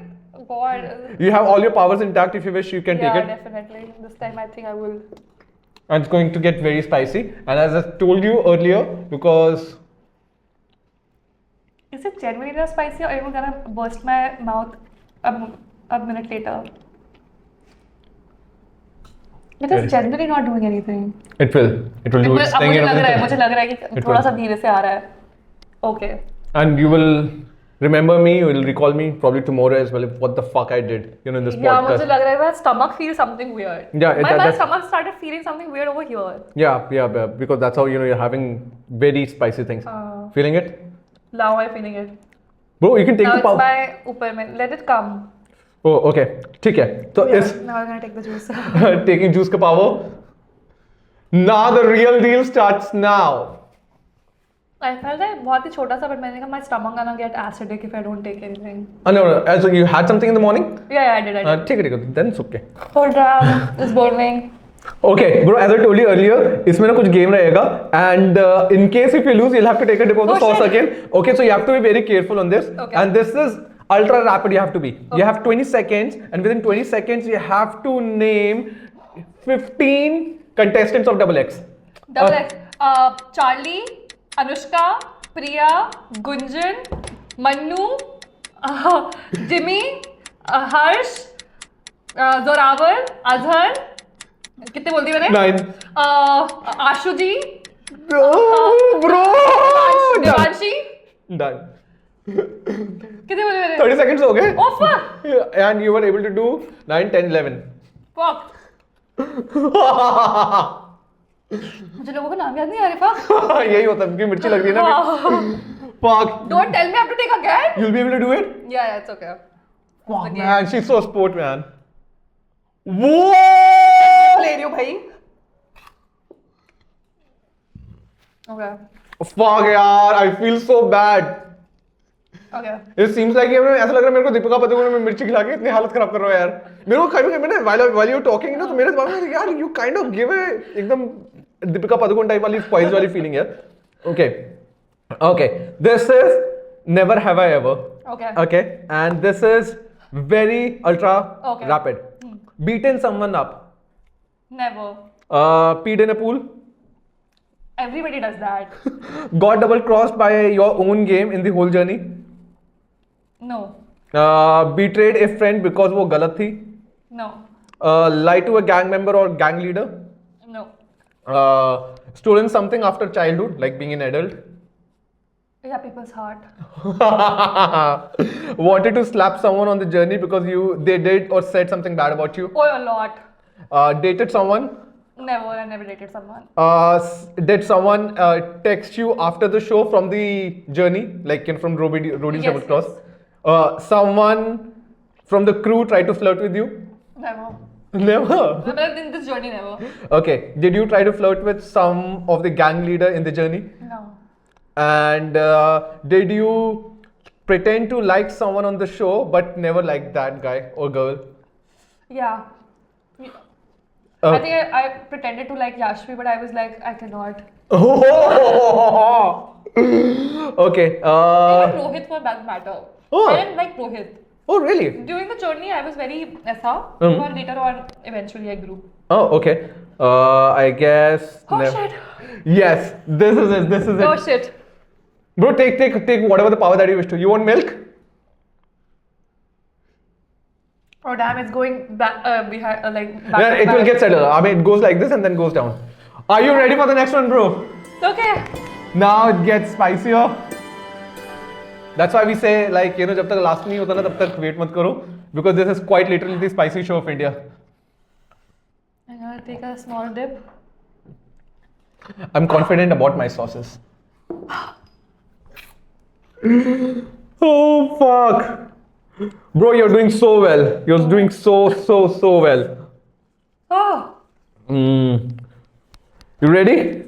God. You have all your powers intact. If you wish, you can take it. Yeah, definitely. This time I think I will. And it's going to get very spicy. And as I told you earlier, because is it genuinely not spicy or am I gonna burst my mouth a minute later? It is genuinely not doing anything. It will do its thing. मुझे लग रहा है कि थोड़ा सा धीरे से आ रहा है. Okay. And you will remember me, you will recall me probably tomorrow as well. What the fuck I did, in this podcast. Yeah, मुझे लग रहा है my stomach feels something weird. Yeah, my stomach started feeling something weird over here. Yeah, because that's how you're having very spicy things. Feeling it? Now I'm feeling it. Bro, you can take the power. Now it's my ऊपर में. Let it come. Oh, okay. ठीक है. So now I'm gonna take the juice. Taking juice का power. Now the real deal starts now. I felt like बहुत ही छोटा सा, but मैंने कहा my stomach gonna get acidic if I don't take anything. No. So you had something in the morning? Yeah, I did. ठीक है. Then it's okay. Oh damn, it's burning. Okay, bro. As I told you earlier, इसमें ना कुछ game रहेगा, and in case if you lose, you'll have to take a dip of the sauce again. Okay, so you have to be very careful on this. Okay. And this is ultra rapid. You have to be. Okay. You have 20 seconds, and within 20 seconds, you have to name 15 contestants of Double X. Double X. Charlie, Anushka, Priya, Gunjan, Manu, Jimmy, Harsh, Zoravar, Azhar. कितने बोल दिए मैंने? 9. आशु जी. Bro. Devanshi. Done. कितने बोले मैंने? 30 seconds हो गए. Oh fuck. And you were able to do 9, 10, 11. Fuck. मुझे लोगों का नाम याद नहीं आ रहा. Fuck. यही होता है क्योंकि मिर्ची लग रही है ना. Fuck. Don't tell me I have to take again. You'll be able to do it? Yeah, it's okay. Fuck, man, she's so sport, man. Whoa! ले रही हो भाई. Okay. Fuck, यार, I feel so bad. Okay. It seems like ऐसा लग रहा है मेरे को दीपिका पादुकोण में मिर्ची खिला के इतनी हालत खराब कर रहा है यार. मेरे को कभी ना while you talking ना तो मेरे दिमाग में यार you kind of give a एकदम दीपिका पादुकोण टाइप वाली spice वाली feeling यार. Okay. This is never have I ever. Okay. And this is very ultra rapid. Beaten someone up. Never. Peed in a pool. Everybody does that. Got double crossed by your own game in the whole journey. No. Betrayed a friend because वो गलत थी. No. Lied to a gang member or gang leader. No. Stolen something after childhood, like being an adult. Yeah, people's heart. Wanted to slap someone on the journey because they did or said something bad about you. Oh, a lot. Dated someone. Never, I never dated someone. Did someone text you after the show from the journey, like from Roadie's Double Cross? Yes. Someone from the crew tried to flirt with you? Never. Never? In this journey, never. Okay. Did you try to flirt with some of the gang leader in the journey? No. And did you pretend to like someone on the show but never like that guy or girl? Yeah. I think I pretended to like Yashvi, but I was like, I cannot. Okay. Even Rohit for that matter. Oh. I didn't like Rohit. Oh, really? During the journey, I was very Essa. But later on, eventually I grew. Oh, okay. I guess. Oh shit. Yes, this is it. Oh shit. Bro, take whatever the power that you wish to. You want milk? Oh damn, it's going back behind, back. Yeah, it will get settled. I mean, it goes like this and then goes down. Are you ready for the next one, bro? Okay. Now it gets spicier. That's why we say, like, जब तक last नहीं होता ना तब तक wait मत करो, because this is quite literally the spicy show of India. I'm gonna take a small dip. I'm confident about my sauces. Oh fuck. Bro, you're doing so well. You're doing so well. Oh. You ready?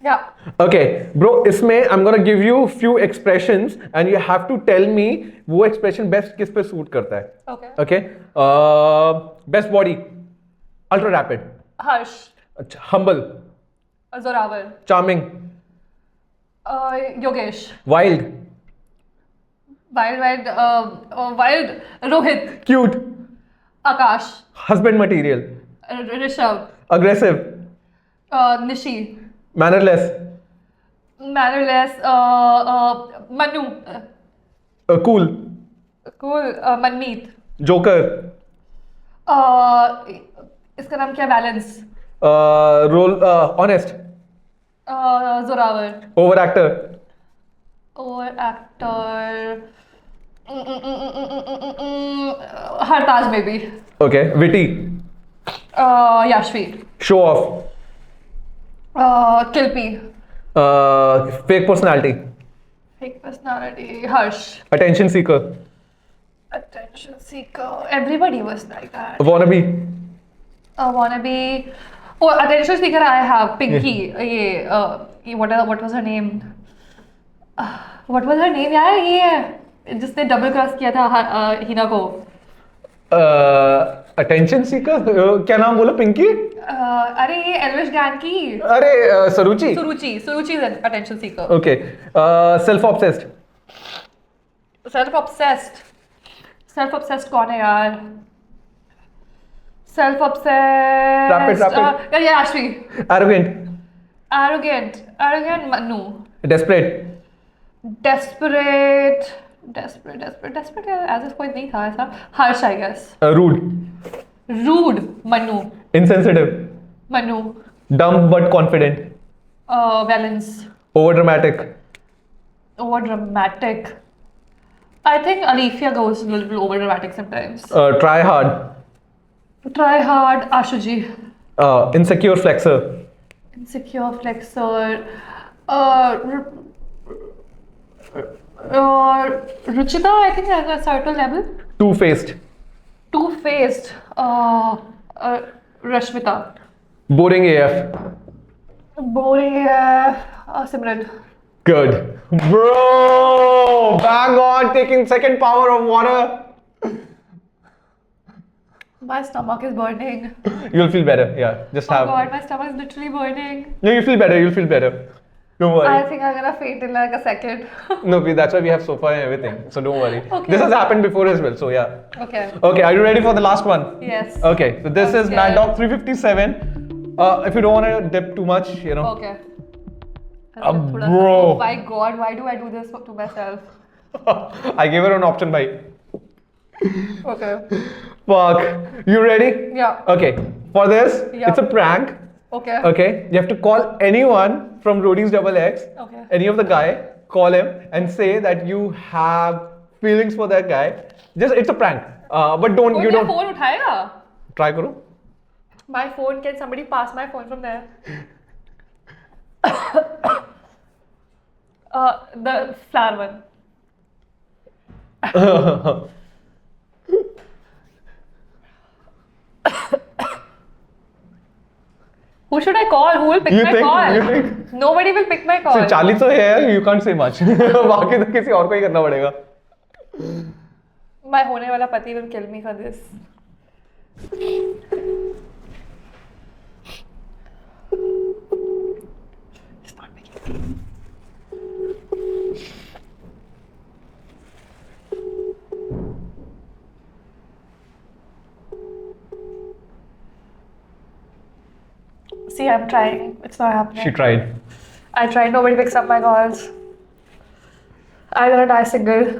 Yeah. Okay, bro. इसमें I'm gonna give you few expressions and you have to tell me वो expression best किस पे suit करता है. Okay. Okay. Best body. Ultra rapid. Harsh. अच्छा, humble. Zoravar. Charming. Yogesh. Wild. Wild. Rohit. Cute. Akash. Husband material. Rishabh. Aggressive. Nishi. Mannerless. Mannerless. Manu. Cool. Cool. Manmeet. Joker. इसका नाम क्या? Balance. Role. Honest. Zoravar. Overactor. Actor. Hartaj maybe. Okay. Witty. Yashvi. Show off. Kilpi. Fake personality. Fake personality. Harsh. Attention seeker. Attention seeker. Everybody was like that. Wannabe. Wannabe. Oh, attention seeker I have. Pinky. What was her name? What was her name यार? ये जिसने double cross किया था हिना को. Attention seeker. क्या नाम बोला? पिंकी. अरे ये एल्विश गैंग की. अरे Saruchi. Suruchi is an attention seeker. Okay. Self obsessed. Self obsessed कौन है यार? Self obsessed. Rapid. Yeah, Ashvi. Arrogant. Arrogant Manu. Desperate. Desperate as if कोई नहीं था ऐसा. Harsh I guess. Rude. Manu. Insensitive. Manu. Dumb but confident. Valence. Overdramatic. I think Alifia goes a little over dramatic sometimes. Try hard. Ashuji. Insecure flexor. Ruchita, I think at a certain level. Two-faced. Rashmita. Boring AF. Simran. Good. Bro! Bang on, taking second power of water. My stomach is burning. You'll feel better, yeah. Just Oh have. God, my stomach is literally burning. No, you'll feel better. Don't worry. I think I'm gonna faint in like a second. No, that's why we have sofa and everything. So don't worry. Okay. This has happened before as well, so yeah. Okay. Okay, are you ready for the last one? Yes. Okay, so this is Okay. Mad Dog 357. If you don't want to dip too much, you know. Okay. Bro. Oh my God, why do I do this to myself? I gave her an option, bhai. Okay. Fuck. You ready? Yeah. Okay. For this, Yeah. it's a prank. Okay. Okay. You have to call anyone from Roadies XX. Okay. Any of the guy, call him and say that you have feelings for that guy. Just it's a prank. But don't कोई you मेरा don't phone उठाएगा? try करो. My phone, can somebody pass my phone from there? The flower one. Who should I call? Who will pick You my think- call? you think? Nobody will pick my call. So Charlie तो है, you can't say much. बाकी तो किसी और को ही करना पड़ेगा. My होने वाला पति will kill me for this. It's not making. See, I'm trying. It's not happening. She tried. I tried. Nobody picks up my calls. I'm gonna die single.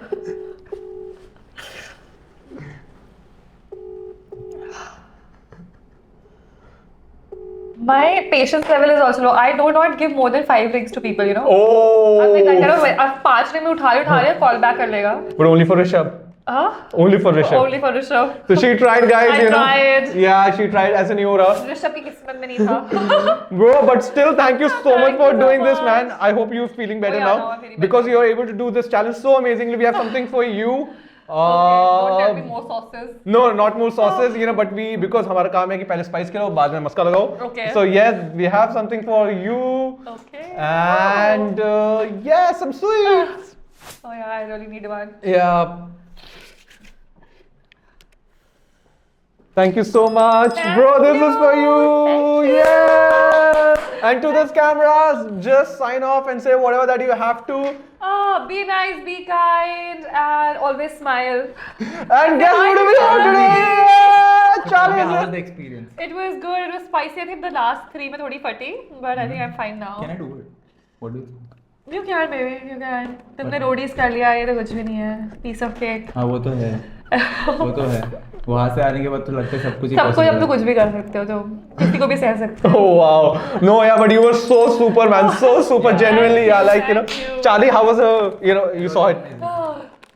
My patience level is also low. I do not give more than 5 rings to people, you know. Oh. I'm like, I cannot wait. अब 5 ring में उठा रहे call back कर लेगा. But only for Rishabh. Huh? Only for Rishabh. Only for Rishabh. So she tried, guys. I you know. tried. Yeah, she tried as an Eura. Rishabh की किस्मत में नहीं था. Bro, but still, thank you so much Thank for you so doing this, much. man. I hope you're feeling better Oh, yeah, now no, I'm feeling because you're able to do this challenge so amazingly. We have something for you. Don't tell me more sauces. No, not more sauces, you know, but because हमारा काम है कि पहले spice करो, बाद में मस्का लगाओ. Okay. So yes, we have something for you. Okay. And yes, some sweets. Oh yeah, I really need one. Yeah. Thank you so much, Thank bro. This you. is for you. Thank you. Yeah. And to this cameras, just sign off and say whatever that you have to. Be nice, be kind, and always smile. And guess what do we have today? Yeah, Charlie. How was the experience? It was good. It was spicy. I think the last 3 में थोड़ी फटी, but I think I'm fine now. Can I do it? What do you think? You can, baby. You can. तुमने Roadies कर लिया, ये तो कुछ भी नहीं है. Piece of cake. हाँ वो तो है. वो तो है. वहाँ से आने के बाद तो लगता है सब कुछ ही सबको possible जब तो है. कुछ भी कर सकते हो, तो किसी को भी सह सकते हो. Oh wow! No, yeah, but you were so super, man. So super, genuinely, yeah. Like you know, Thank you. Charlie, how was you saw it?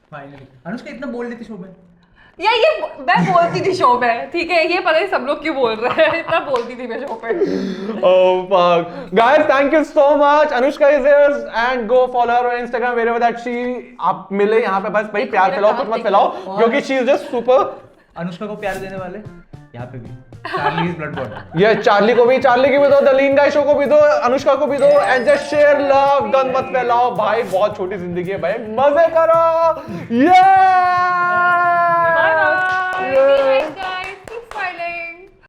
Finally. Anushka इतना बोल रही थी शो में. या ये मैं बोलती थी शो में, ठीक है, ये पता नहीं सब लोग क्यों बोल रहे हैं, इतना बोलती थी मैं शो पे. Oh fuck, guys! Thank you so much. Anushka is here, and go follow her on Instagram wherever that she आप मिले यहाँ पे बस भाई प्यार फैलाओ, कुछ मत फैलाओ, क्योंकि she is just super. Anushka को प्यार देने वाले यहाँ पे भी. Charlie is blood bond. ये चार्ली को भी, चार्ली की भी दो, द लीन गाय शो को भी दो, अनुष्का को भी दो, and just share love, gun मत फैलाओ भाई, बहुत छोटी जिंदगी है भाई, मजे करो. Yeah!